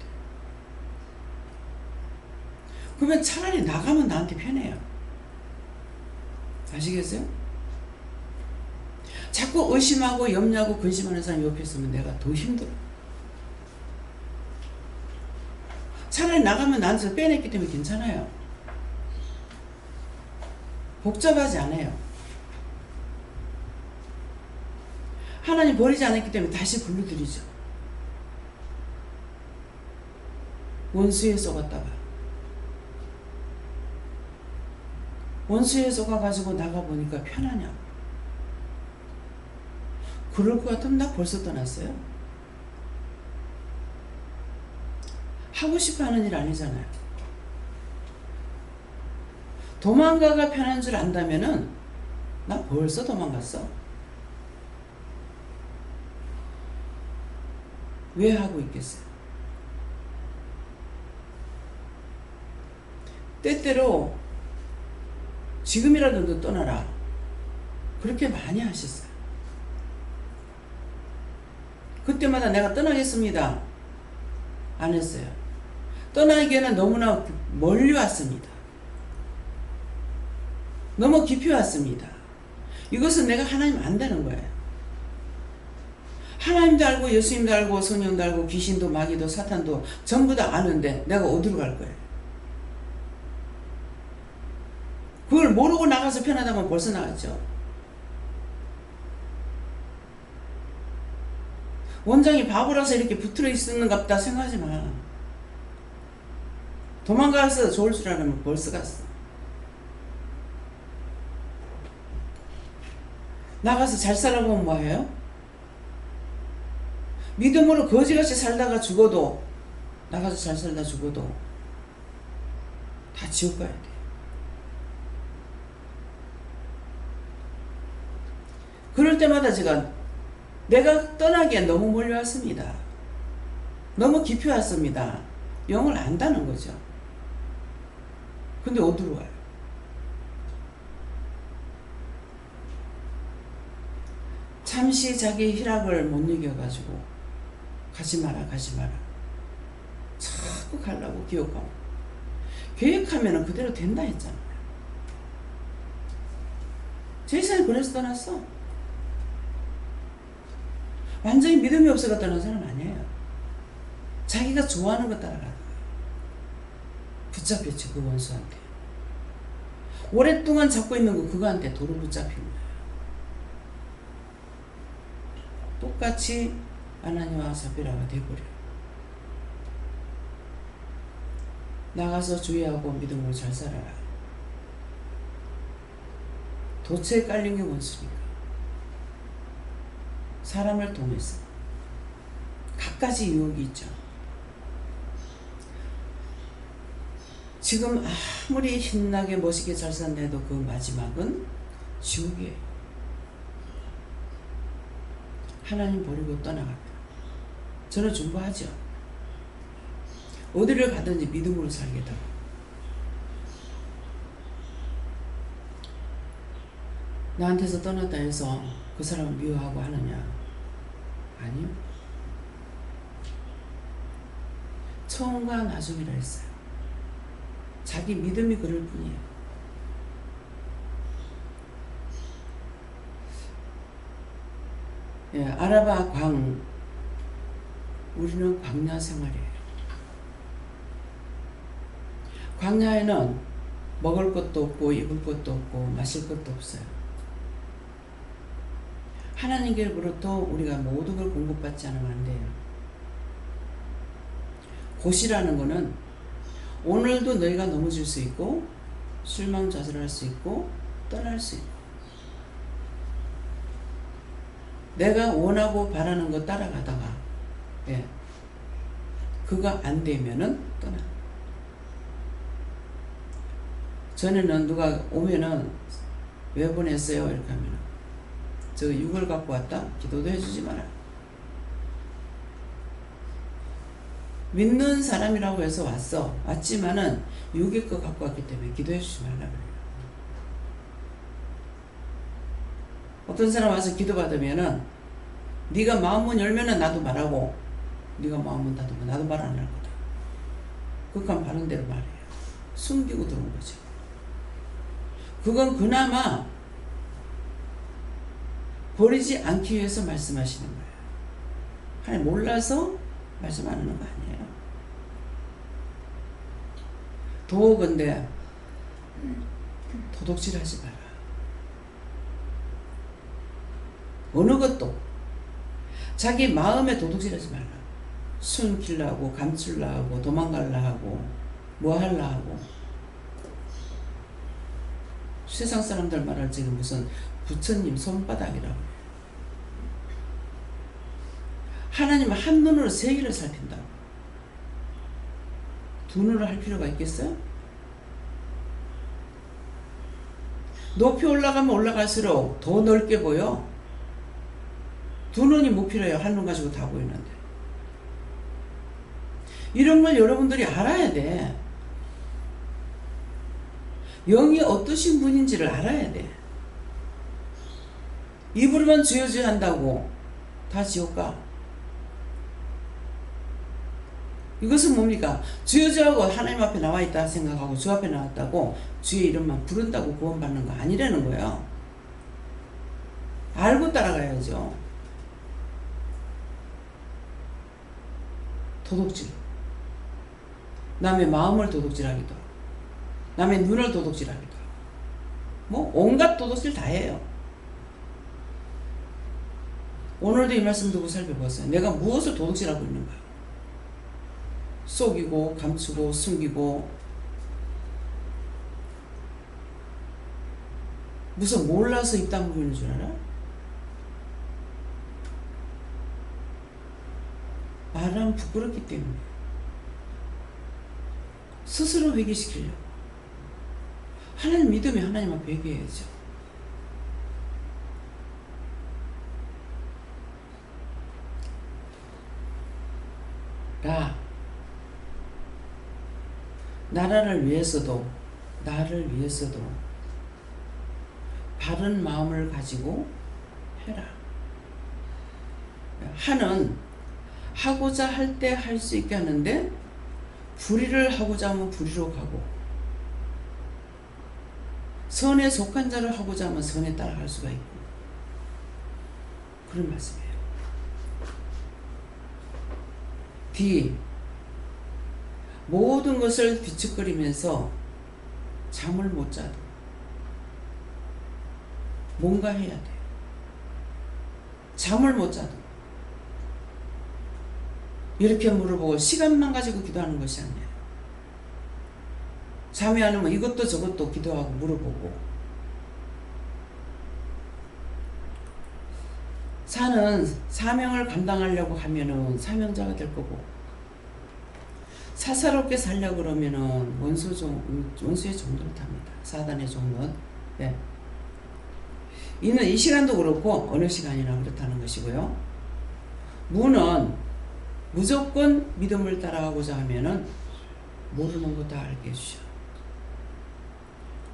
그러면 차라리 나가면 나한테 편해요. 아시겠어요? 자꾸 의심하고 염려하고 근심하는 사람 옆에 있으면 내가 더 힘들어. 차라리 나가면 나한테서 빼냈기 때문에 괜찮아요. 복잡하지 않아요. 하나님 버리지 않았기 때문에 다시 불러드리죠. 원수에 속았다가 원수에 속아가지고 나가보니까 편하냐? 그럴 것 같으면 나 벌써 떠났어요. 하고 싶어하는 일 아니잖아요. 도망가가 편한 줄 안다면은 나 벌써 도망갔어. 왜 하고 있겠어요? 때때로 지금이라도 너 떠나라. 그렇게 많이 하셨어요. 그때마다 내가 떠나겠습니다. 안 했어요. 떠나기에는 너무나 멀리 왔습니다. 너무 깊이 왔습니다. 이것은 내가 하나님 안 되는 거예요. 하나님도 알고 예수님도 알고 성령도 알고 귀신도 마귀도 사탄도 전부 다 아는데 내가 어디로 갈 거예요? 그걸 모르고 나가서 편하다면 벌써 나갔죠. 원장이 바보라서 이렇게 붙들어 있었는갑다 생각하지 마. 도망가서 좋을 줄 알면 벌써 갔어. 나가서 잘 살아보면 뭐예요? 믿음으로 거지같이 살다가 죽어도, 나가서 잘 살다 죽어도 다 지옥 가야 돼. 그럴 때마다 제가 내가 떠나기엔 너무 멀리 왔습니다. 너무 깊이 왔습니다. 영을 안다는 거죠. 근데 어디로 와요? 잠시 자기 희락을 못 이겨가지고 가지 마라 가지 마라 자꾸 가려고 기억하고 계획하면 그대로 된다 했잖아요. 제 인생이 그래서 떠났어. 완전히 믿음이 없어가 떠난 사람 아니에요. 자기가 좋아하는 거 따라가는 거예요. 붙잡혔지 그 원수한테. 오랫동안 잡고 있는 거 그거한테 도로 붙잡힌 거예요. 똑같이 아나니와 사피라가 돼버려요. 나가서 주의하고 믿음으로 잘 살아라. 도처에 깔린 게 원수니까. 사람을 통해서 갖가지 유혹이 있죠. 지금 아무리 힘나게 멋있게 잘 산다해도 그 마지막은 지옥이에요. 하나님 버리고 떠나갑니다. 저는 중보하죠. 어디를 가든지 믿음으로 살겠다고. 나한테서 떠났다 해서 그 사람을 미워하고 하느냐? 아니요. 처음과 나중이라 했어요. 자기 믿음이 그럴 뿐이에요. 예, 아라바 광, 우리는 광야 생활이에요. 광야에는 먹을 것도 없고 입을 것도 없고 마실 것도 없어요. 하나님께로부터 우리가 모든 걸 공급받지 않으면 안 돼요. 곧이라는 거는 오늘도 너희가 넘어질 수 있고 실망좌절할 수 있고 떠날 수 있고 내가 원하고 바라는 거 따라가다가 그거 안 되면은 떠나. 전에는 누가 오면은 왜 보냈어요? 이렇게 하면은 저 6을 갖고 왔다? 기도도 해주지 마라. 믿는 사람이라고 해서 왔지만은 6의 거 갖고 왔기 때문에 기도해 주지 말라 그래요. 어떤 사람 와서 기도 받으면은 네가 마음문 열면은 나도 말하고 네가 마음문 닫으면 나도 말 안 할 거다. 그건 바른 대로 말해요. 숨기고 들어온 거죠. 그건 그나마 버리지 않기 위해서 말씀하시는 거예요. 하나님 몰라서 말씀 안 하는 거 아니에요. 도건데 도둑질 하지 마라. 어느 것도 자기 마음에 도둑질 하지 말라. 숨기려고 감추려고 도망가려 하고 뭐 하려 하고 세상 사람들 말할 지금 무슨 부처님 손바닥이라고 해요. 하나님은 한 눈으로 세계를 살핀다고. 두 눈으로 할 필요가 있겠어요? 높이 올라가면 올라갈수록 더 넓게 보여. 두 눈이 못 필요해요. 한 눈 가지고 다 보이는데. 이런 걸 여러분들이 알아야 돼. 영이 어떠신 분인지를 알아야 돼. 입으로만 주여 주여 한다고 다 지옥 가. 이것은 뭡니까? 주여 주여하고 하나님 앞에 나와 있다 생각하고 주 앞에 나왔다고 주의 이름만 부른다고 구원받는 거 아니라는 거예요. 알고 따라가야죠. 도둑질. 남의 마음을 도둑질하기도 하고 남의 눈을 도둑질하기도 하고 뭐 온갖 도둑질 다 해요. 오늘도 이 말씀 듣고 살펴보세요. 내가 무엇을 도둑질하고 있는가? 속이고 감추고 숨기고 무슨 몰라서 입 다물고 있는 줄 알아? 말하면 부끄럽기 때문에 스스로 회개시키려고. 하나님 믿으면 하나님 앞에 회개해야죠. 나라를 위해서도 나를 위해서도 바른 마음을 가지고 해라. 하는 하고자 할 때 할 수 있게 하는데 불의를 하고자 하면 불의로 가고 선에 속한 자를 하고자 하면 선에 따라갈 수가 있고 그런 말씀이에요. D. 모든 것을 뒤척거리면서 잠을 못 자도 뭔가 해야 돼. 잠을 못 자도 이렇게 물어보고 시간만 가지고 기도하는 것이 아니에요. 잠이 안 오면 이것도 저것도 기도하고 물어보고 사는 사명을 감당하려고 하면은 사명자가 될 거고 사사롭게 살려고 그러면은 원수의 종들을 탑니다. 사단의 종은. 네. 이는 이 시간도 그렇고 어느 시간이나 그렇다는 것이고요. 무는 무조건 믿음을 따라가고자 하면은 모르는 거 다 알게 해주셔.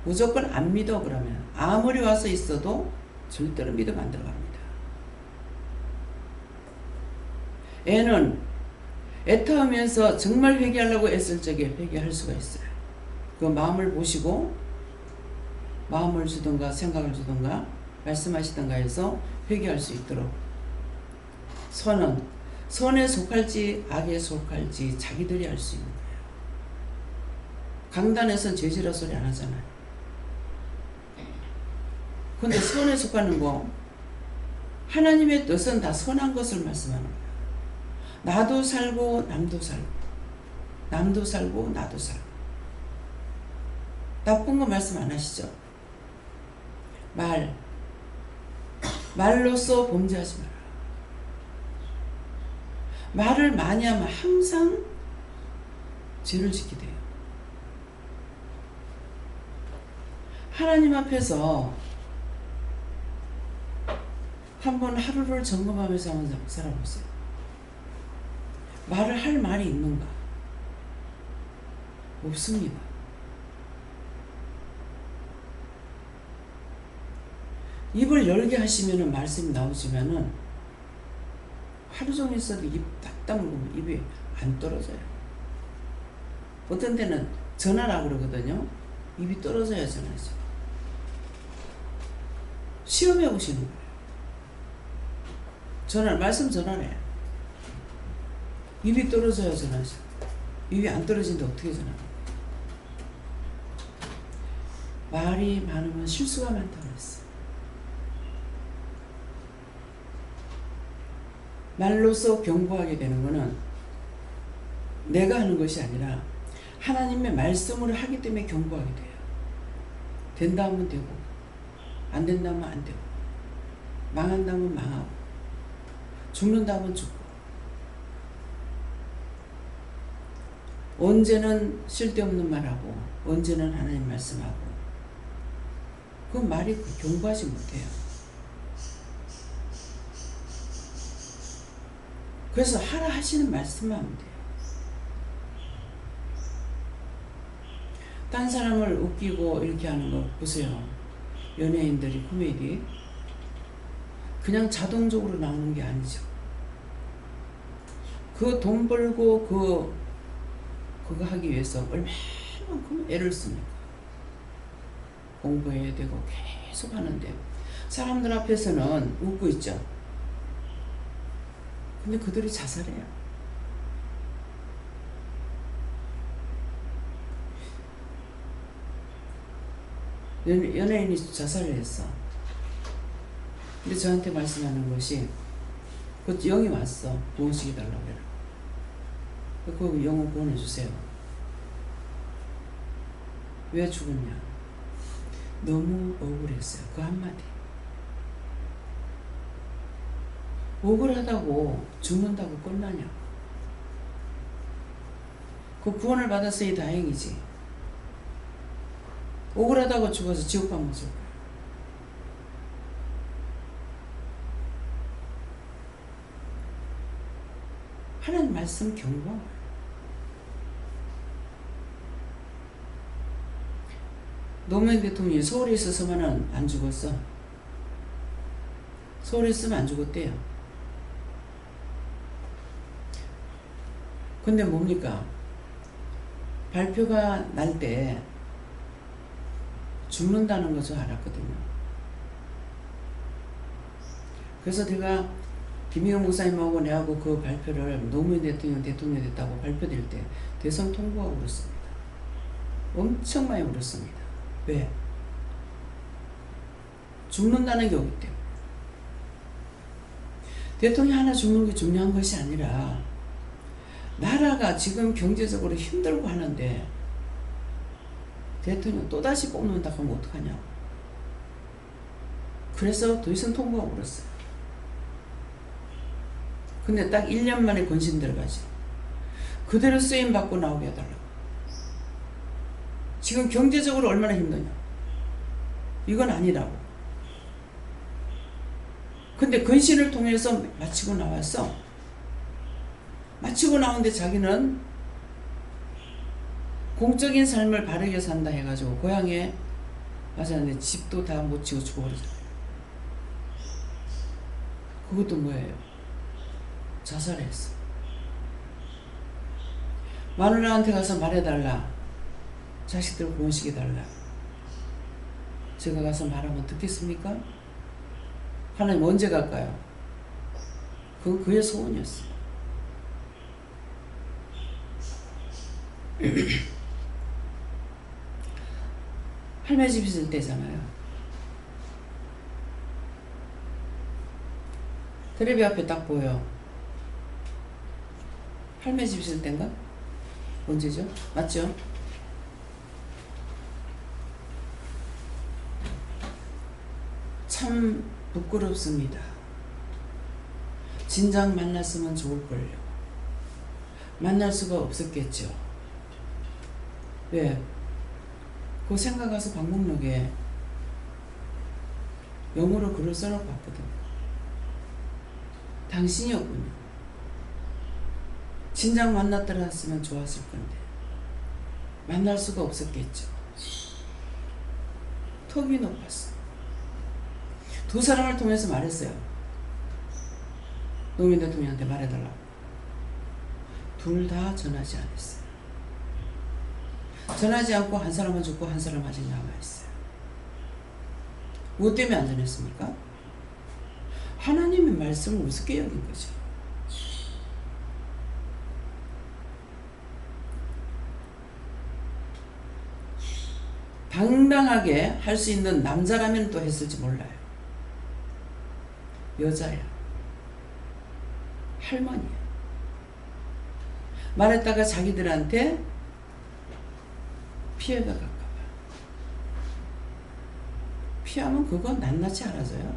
무조건 안 믿어 그러면 아무리 와서 있어도 절대로 믿음 안 들어갑니다. 애는 애타하면서 정말 회개하려고 애쓸 적에 회개할 수가 있어요. 그 마음을 보시고 마음을 주든가 생각을 주든가 말씀하시든가 해서 회개할 수 있도록. 선은 선에 속할지 악에 속할지 자기들이 알 수 있는 거예요. 강단에서는 죄지라 소리 안 하잖아요. 근데 선에 속하는 거 하나님의 뜻은 다 선한 것을 말씀하는 거예요. 나도 살고 남도 살고 남도 살고 나도 살고 나쁜 거 말씀 안 하시죠? 말로써 범죄하지 마라. 말을 많이 하면 항상 죄를 짓게 돼요. 하나님 앞에서 한번 하루를 점검하면서 한번 살아보세요. 말을 할 말이 있는가? 없습니다. 입을 열게 하시면은 말씀이 나오지만은 하루 종일 써도 입 딱 다물고 입이 안 떨어져요. 어떤 때는 전화라고 그러거든요. 입이 떨어져야 전화죠. 시험해 보시는 거예요. 말씀 전화래. 입이 떨어져야 전화죠. 입이 안 떨어지는데 어떻게 전화해요? 말이 많으면 실수가 많다고 했어. 말로써 경고하게 되는 것은 내가 하는 것이 아니라 하나님의 말씀으로 하기 때문에 경고하게 돼요. 된다 하면 되고 안 된다 하면 안 되고 망한다 하면 망하고 죽는다 하면 죽고 언제는 쓸데없는 말하고 언제는 하나님 말씀하고 그 말이 경고하지 못해요. 그래서 하라 하시는 말씀만 하면 돼요. 딴 사람을 웃기고 이렇게 하는 거 보세요. 연예인들이 코미디 그냥 자동적으로 나오는 게 아니죠. 그 돈 벌고 그거 하기 위해서 얼마만큼 애를 씁니까? 공부해야 되고 계속 하는데 사람들 앞에서는 웃고 있죠. 근데 그들이 자살해요. 연예인이 자살을 했어. 근데 저한테 말씀하는 것이 그 영이 왔어. 구원시켜달라고 해라. 그 영을 구원해주세요. 왜 죽었냐? 너무 억울했어요. 그 한마디. 억울하다고 죽는다고 끝나냐? 그 구원을 받았으니 다행이지. 억울하다고 죽어서 지옥 가면 어쩔 거야. 하나님 말씀 경고. 노무현 대통령이 서울에 있어서만은 안 죽었어. 서울에 있으면 안 죽었대요. 근데 뭡니까? 발표가 날 때 죽는다는 거 저 알았거든요. 그래서 제가 김일용 목사님하고 내하고 그 발표를 노무현 대통령 됐다고 발표될 때 대선 통보하고 울었습니다. 엄청 많이 울었습니다. 왜? 죽는다는 게 오기 때문에. 대통령 하나 죽는 게 중요한 것이 아니라 나라가 지금 경제적으로 힘들고 하는데 대통령 또다시 뽑는다 하면 어떡하냐고. 그래서 대선 통보하고 울었어요. 근데 딱 1년 만에 건신 들어가지. 그대로 쓰임 받고 나오게 해달라고. 지금 경제적으로 얼마나 힘드냐. 이건 아니라고. 근데 건신을 통해서 마치고 나왔어. 마치고 나오는데 자기는 공적인 삶을 바르게 산다 해가지고 고향에 맞았는데 집도 다 못 지고 죽어버리잖아요. 그것도 뭐예요? 자살했어. 마누라한테 가서 말해달라. 자식들 구원시켜달라. 제가 가서 말하면 듣겠습니까? 하나님 언제 갈까요? 그건 그의 소원이었어요. 할매 집 있을 때잖아요. 텔레비 앞에 딱 보여. 할매 집 있을 땐가? 언제죠? 맞죠? 참 부끄럽습니다. 진작 만났으면 좋을걸요. 만날 수가 없었겠죠. 왜? 그 생각가서 방목록에 영어로 글을 써놓고 왔거든요. 당신이었군요. 진작 만났더라 했으면 좋았을 건데 만날 수가 없었겠죠. 턱이 높았어. 두 사람을 통해서 말했어요. 노무현 대통령한테 말해달라고. 둘 다 전하지 않았어요. 전하지 않고 한 사람은 죽고 한 사람은 아직 남아있어요. 무엇 때문에 안 전했습니까? 하나님의 말씀을 우습게 여긴 거죠. 당당하게 할 수 있는 남자라면 또 했을지 몰라요. 여자야. 할머니야. 말했다가 자기들한테 피해가 갈까봐. 피하면 그건 낱낱이 알아져요.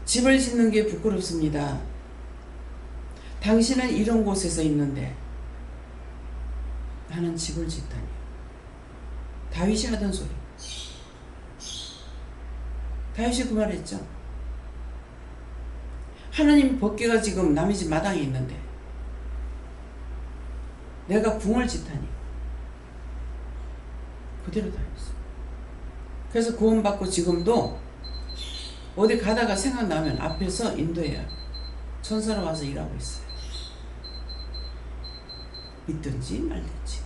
집을 짓는 게 부끄럽습니다. 당신은 이런 곳에서 있는데 나는 집을 짓다니. 다윗이 하던 소리. 다윗이 그 말했죠. 하나님 법궤가 지금 남의 집 마당에 있는데 내가 궁을 짓다니. 그대로 다녔어. 그래서 구원받고 지금도 어디 가다가 생각나면 앞에서 인도해요. 천사로 와서 일하고 있어요. 믿든지 말든지.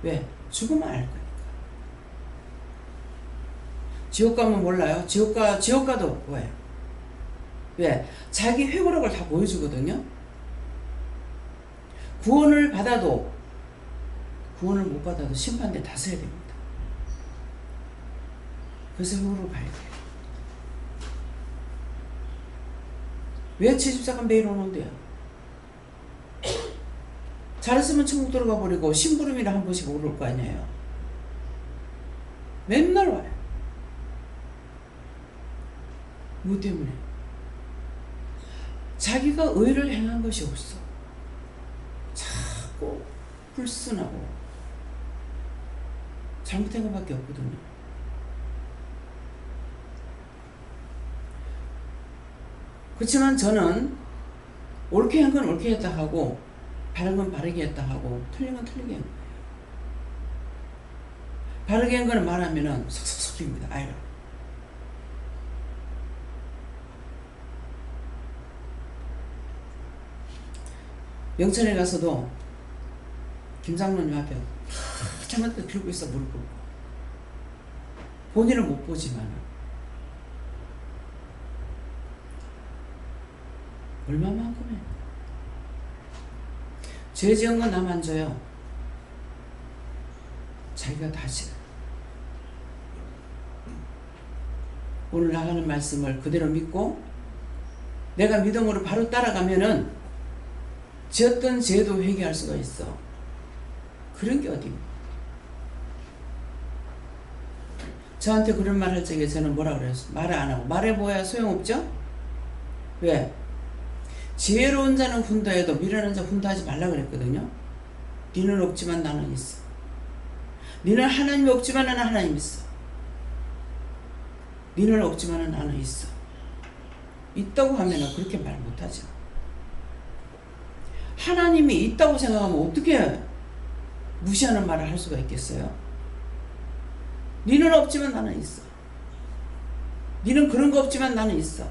왜? 죽으면 알 거니까. 지옥 가면 몰라요. 지옥 가도 뭐예요? 왜? 자기 회고록을 다 보여주거든요. 구원을 받아도 구원을 못 받아도 심판대 다 서야 됩니다. 그래서 회고록을 봐야 돼요. 왜 채집사가 매일 오는데요? 잘했으면 천국 들어가 버리고 심부름이나 한 번씩 오를 거 아니에요. 맨날 와요. 뭐 때문에? 자기가 의를 행한 것이 없어. 자꾸 불순하고 잘못한 것밖에 없거든요. 그렇지만 저는 옳게 한 건 옳게 했다 하고 바른 건 바르게 했다 하고 틀린 건 틀리게 한 거예요. 바르게 한 거는 말하면은 속속속입니다. 아이가. 영천에 가서도 김장로님 앞에 한참을 빌고 있어. 무릎 꿇고. 본인은 못 보지만 얼마만큼이야. 죄 지은 건 남 안 져요. 자기가 다 지어. 오늘 나가는 말씀을 그대로 믿고 내가 믿음으로 바로 따라가면은 지었던 죄도 회개할 수가 있어. 그런 게 어디입니까? 저한테 그런 말 할 적에 저는 뭐라 그랬어요? 말을 안 하고. 말해봐야 소용없죠? 왜? 지혜로운 자는 훈다해도 미련한 자 훈다하지 말라 그랬거든요. 니는 없지만 나는 있어. 니는 하나님이 없지만 나는 하나님 있어. 니는 없지만 나는 있어. 있다고 하면 그렇게 말 못하죠. 하나님이 있다고 생각하면 어떻게 무시하는 말을 할 수가 있겠어요? 니는 없지만 나는 있어. 니는 그런 거 없지만 나는 있어.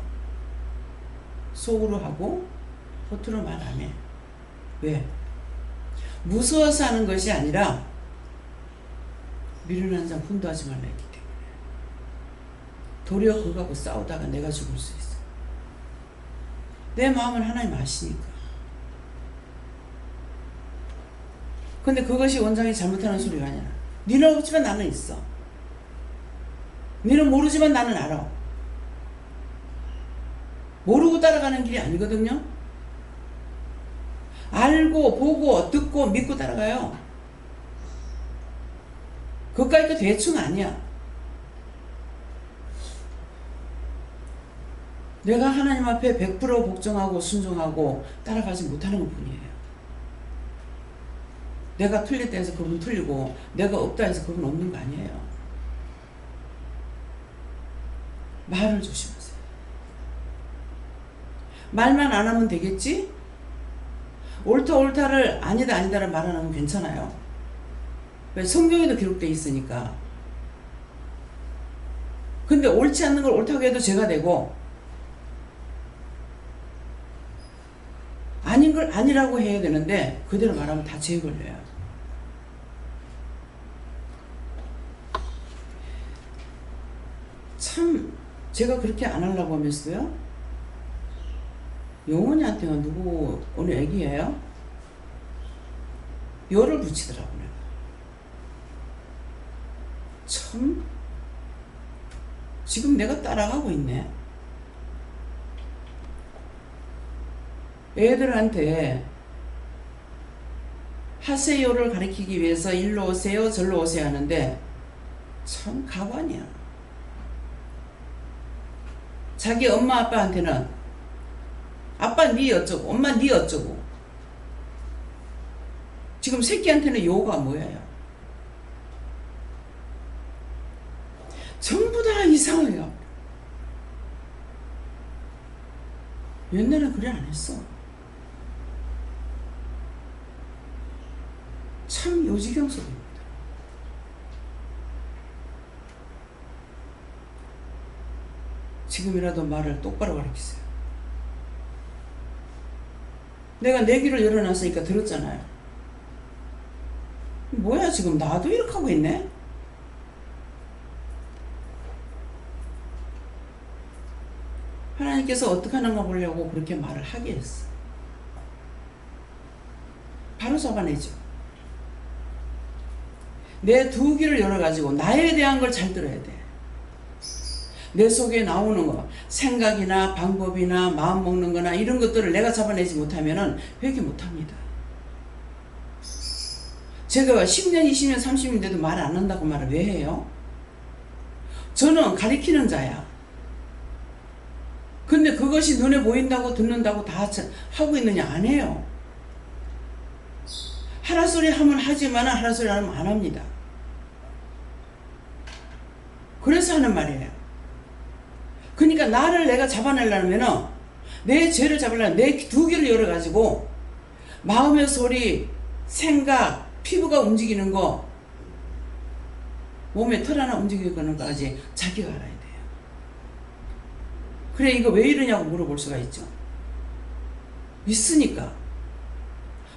속으로 하고 겉으로 말 안 해. 왜? 무서워서 하는 것이 아니라 미련한 자 훈도하지 말라 했기 때문에. 도리어 그거하고 싸우다가 내가 죽을 수 있어. 내 마음을 하나님 아시니까. 근데 그것이 원장이 잘못하는 소리가 아니라 니는 없지만 나는 있어. 니는 모르지만 나는 알아. 모르고 따라가는 길이 아니거든요. 알고 보고 듣고 믿고 따라가요. 그것까지도 대충 아니야. 내가 하나님 앞에 100% 복종하고 순종하고 따라가지 못하는 것 뿐이에요. 내가 틀렸다 해서 그분 틀리고 내가 없다 해서 그분 없는 거 아니에요. 말을 조심하세요. 말만 안 하면 되겠지? 옳다 옳다를 아니다 아니다를 말하는 건 괜찮아요. 왜? 성경에도 기록되어 있으니까. 근데 옳지 않는 걸 옳다고 해도 죄가 되고 아닌 걸 아니라고 해야 되는데 그대로 말하면 다 죄에 걸려요. 참 제가 그렇게 안 하려고 하면서요. 영혼이한테는 누구 오늘 애기예요? 열을 붙이더라고 내가. 참 지금 내가 따라가고 있네. 애들한테 하세요를 가리키기 위해서 일로 오세요 절로 오세요 하는데 참 가관이야. 자기 엄마 아빠한테는 아빠 니 어쩌고 엄마 니 어쩌고. 지금 새끼한테는 요가 뭐예요? 전부 다 이상해요. 옛날엔 그래 안 했어. 참 요지경 속입니다. 지금이라도 말을 똑바로 가르치세요. 내가 내 귀를 열어놨으니까 들었잖아요. 뭐야 지금 나도 이렇게 하고 있네? 하나님께서 어떻게 하는가 보려고 그렇게 말을 하게 했어. 바로 잡아내죠. 내 두 귀를 열어가지고 나에 대한 걸 잘 들어야 돼. 내 속에 나오는 거, 생각이나 방법이나 마음 먹는 거나 이런 것들을 내가 잡아내지 못하면은 회개 못합니다. 제가 10년, 20년, 30년 돼도 말 안 한다고 말을 왜 해요? 저는 가리키는 자야. 근데 그것이 눈에 보인다고 듣는다고 다 하고 있느냐? 안 해요. 하라 소리 하면 하지만 하라 소리 하면 안 합니다. 그래서 하는 말이에요. 그러니까 나를 내가 잡아내려면은 내 죄를 잡으려면 내 두 귀를 열어가지고 마음의 소리, 생각, 피부가 움직이는 거, 몸에 털 하나 움직이는 거까지 자기가 알아야 돼요. 그래 이거 왜 이러냐고 물어볼 수가 있죠. 있으니까.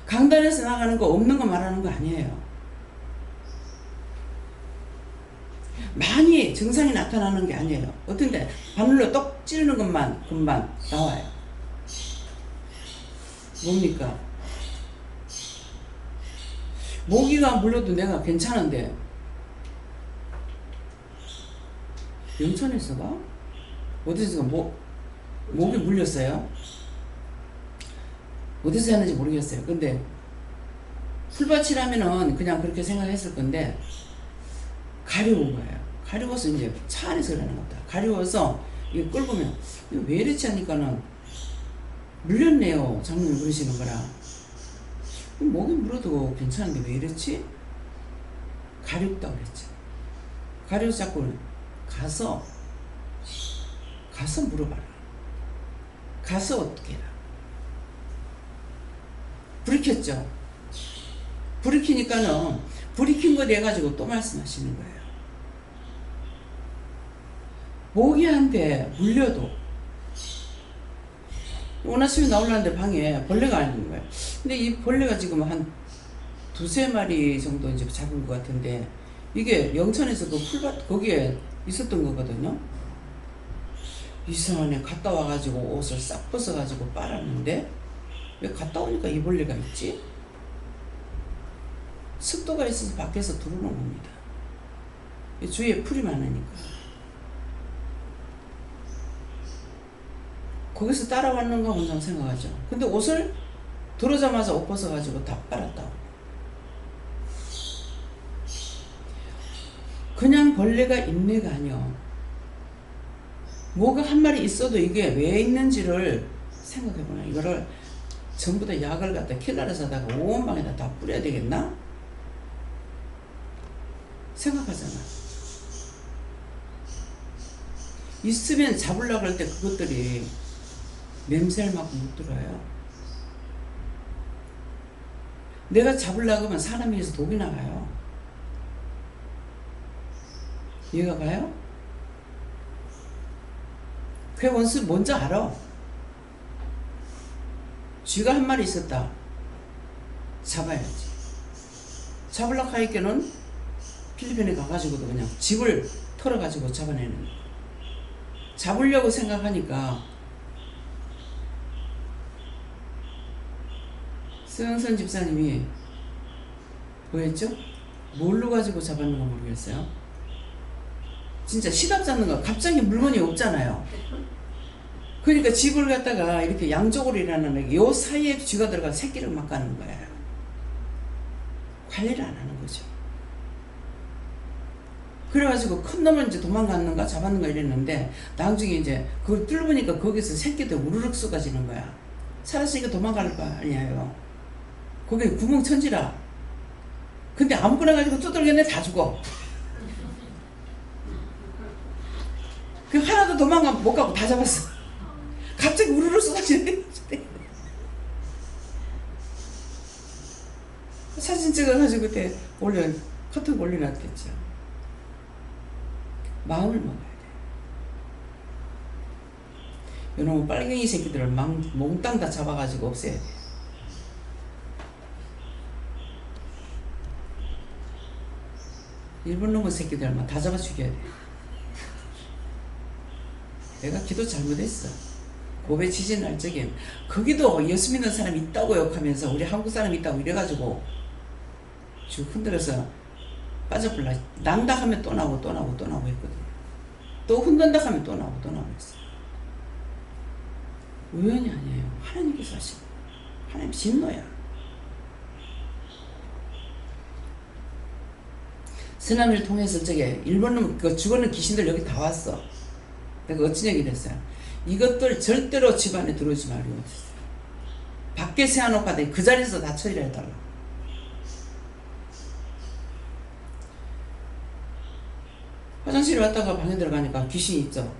강단에서 나가는 거 없는 거 말하는 거 아니에요. 많이 증상이 나타나는 게 아니에요. 어떤데 바늘로 떡 찌르는 것만 금방 나와요. 뭡니까? 모기가 물려도 내가 괜찮은데 영천에서가? 어디서 모기 물렸어요? 어디서 했는지 모르겠어요. 근데 풀밭이라면은 그냥 그렇게 생각했을 건데 가려운 거예요. 가려워서 이제 차 안에서 그러는 겁니다. 가려워서 이거 끌보면 이거 왜 이렇지 하니까는 물렸네요. 장모님 그러시는 거라. 목이 물어도 괜찮은데 왜 이렇지? 가렵다고 그랬죠. 가려워서 자꾸 가서 물어봐라. 가서 어떻게 해라. 불이 켰죠. 불이 켜니까는 불이 킨 거 돼가지고 또 말씀하시는 거예요. 모기한테 물려도 오늘 아침에 나오려는데 방에 벌레가 있는 거예요. 근데 이 벌레가 지금 한 두세 마리 정도 이제 잡은 것 같은데 이게 영천에서 그 풀밭 거기에 있었던 거거든요. 이상하네. 갔다 와가지고 옷을 싹 벗어가지고 빨았는데 왜 갔다 오니까 이 벌레가 있지? 습도가 있어서 밖에서 들어오는 겁니다. 주위에 풀이 많으니까. 거기서 따라왔는가 혼자 생각하죠. 근데 옷을 들어오자마자 옷 벗어가지고 다 빨았다고. 그냥 벌레가 있네가 아니요. 뭐가 한 마리 있어도 이게 왜 있는지를 생각해보나. 이거를 전부 다 약을 갖다 킬러를 사다가 온 방에다 다 뿌려야 되겠나? 생각하잖아. 있으면 잡으려고 할 때 그것들이 냄새를 맡고 못 들어요. 내가 잡으려고 하면 사람 위에서 독이 나가요. 이해가 가요? 그 원수 뭔지 알아. 쥐가 한 마리 있었다. 잡아야지. 잡으려고 하니까는 필리핀에 가가지고도 그냥 집을 털어가지고 잡아내는 거야. 잡으려고 생각하니까 서영선 집사님이 뭐였죠? 뭘로 가지고 잡았는가 모르겠어요. 진짜 시답 잡는 거 갑자기 물건이 없잖아요. 그러니까 집을 갖다가 이렇게 양쪽으로 일하는 요 사이에 쥐가 들어가 새끼를 막 가는 거예요. 관리를 안 하는 거죠. 그래가지고 큰 놈은 이제 도망갔는가 잡았는가 이랬는데 나중에 이제 그걸 뚫으니까 거기서 새끼들 우르륵 쏟아지는 거야. 살았으니까 도망갈 거 아니에요. 거기 구멍 천지라. 근데 아무거나 가지고 두들겼네 다 죽어. 그 하나도 도망가 못 가고 다 잡았어. 갑자기 우르르 쏟아지네. 사진 찍어가지고 그때 카톡 올려놨겠죠. 마음을 먹어야 돼. 이놈의 빨갱이 새끼들을 몽땅 다 잡아가지고 없애야 돼. 일본 놈의 새끼들만 다 잡아 죽여야 돼. 내가 기도 잘못했어. 고베 지진 날 적에 거기도 예수 믿는 사람이 있다고 욕하면서 우리 한국 사람이 있다고 이래가지고 쭉 흔들어서 빠져볼라. 낭닥하면 또 나오고 또 나오고 또 나오고 했거든. 또 흔든다 하면 또 나오고 또 나오고 있어요. 우연이 아니에요. 하나님께서 하시는 거예요. 하나님 진노야. 쓰나미를 통해서 저게 일본은 그 죽어있는 귀신들 여기 다 왔어. 내가 어찌 얘기를 했어요. 이것들 절대로 집 안에 들어오지 말고 했어요. 밖에 세워놓고 그 자리에서 다 처리를 해달라. 화장실에 왔다가 방에 들어가니까 귀신이 있죠.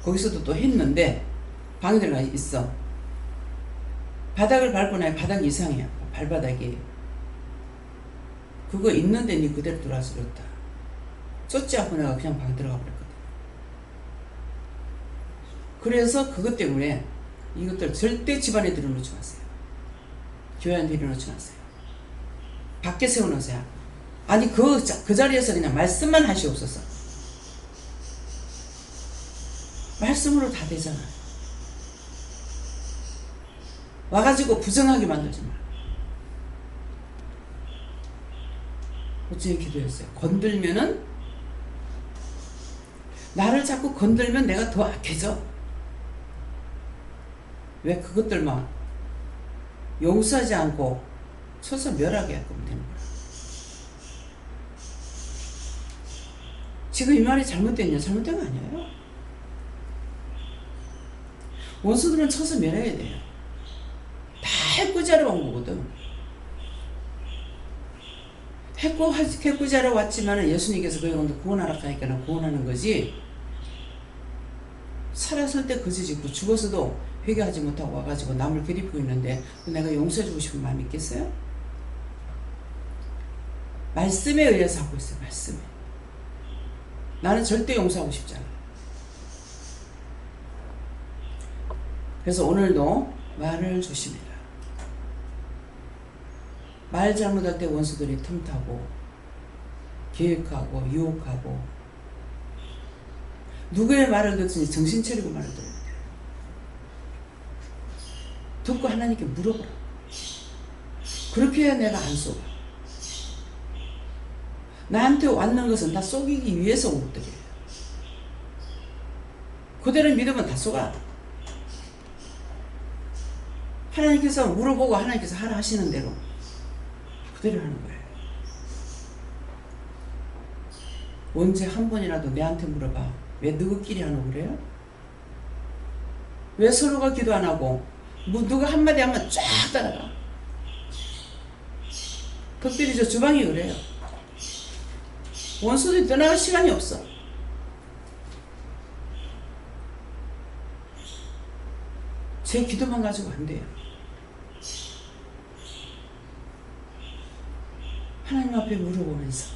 거기서도 또 했는데 방에 들어가 있어. 바닥을 밟고 나니 바닥이 이상해요. 발바닥이. 그거 있는데 니 그대로 들어와서 그랬다. 쫓지 않고 내가 그냥 방에 들어가 버렸거든. 그래서 그것 때문에 이것들 절대 집안에 들여놓지 마세요. 교회 안에 들여놓지 마세요. 밖에 세워놓으세요. 아니 그 자리에서 그냥 말씀만 하시옵소서. 말씀으로 다 되잖아요. 와가지고 부정하게 만들지 마. 어찌 기도했어요. 건들면은 나를 자꾸 건들면 내가 더 악해져. 왜 그것들만 용서하지 않고 쳐서 멸하게 하면 되는 거야. 지금 이 말이 잘못됐냐? 잘못된 거 아니에요. 원수들은 쳐서 멸해야 돼요. 다 해꾸자로 온 거거든. 해꾸자로 왔지만은 예수님께서 그 영혼도 구원하라 하니까 구원하는 거지. 살았을 때 거지 짓고 죽어서도 회개하지 못하고 와가지고 남을 괴롭히고 있는데 내가 용서해주고 싶은 마음이 있겠어요? 말씀에 의해서 하고 있어요. 말씀에. 나는 절대 용서하고 싶지 않아. 그래서 오늘도 말을 조심해라. 말 잘못할 때 원수들이 틈타고 계획하고 유혹하고 누구의 말을 듣든지 정신 차리고 말을 들어야 돼. 듣고 하나님께 물어보라. 그렇게 해야 내가 안 속아. 나한테 왔는 것은 다 속이기 위해서 온 것들이에요. 그대로 믿으면 다 속아. 하나님께서 물어보고 하나님께서 하라 하시는 대로 그대로 하는 거예요. 언제 한 번이라도 내한테 물어봐. 왜 너희끼리 하노 그래요? 왜 서로가 기도 안 하고 뭐 누가 한마디 하면 쫙 따라가. 특별히 저 주방이 그래요. 원수들이 떠나갈 시간이 없어. 제 기도만 가지고 안 돼요. 하나님 앞에 물어보면서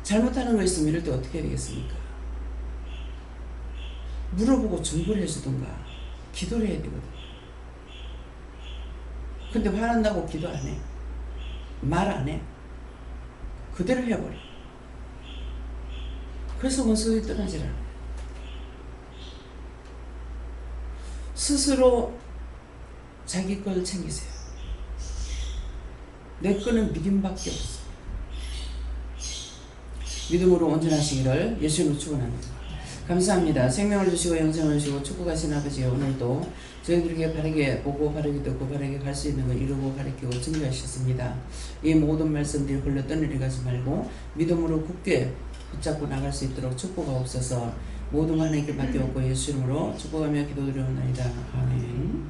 잘못하는 거 있으면 이럴 때 어떻게 해야 되겠습니까? 물어보고 중보를 해주든가 기도를 해야 되거든. 근데 화난다고 기도 안 해. 말 안 해. 그대로 해버려. 그래서 원수들이 떠나질 않아. 스스로 자기 걸 챙기세요. 내 거는 믿음밖에 없어. 믿음으로 온전하시기를 예수님으로 축원합니다. 감사합니다. 생명을 주시고 영생을 주시고 축복하신 아버지, 오늘도 저희들에게 바르게 보고 바르게 듣고 바르게 갈 수 있는 걸 이루고 가르치고 증거하셨습니다. 이 모든 말씀들이 흘러 떠내려 가지 말고 믿음으로 굳게 붙잡고 나갈 수 있도록 축복하옵소서. 모든 하나님께 맡겨놓고 예수 이름으로 축복하며 기도드리옵나이다. 아멘.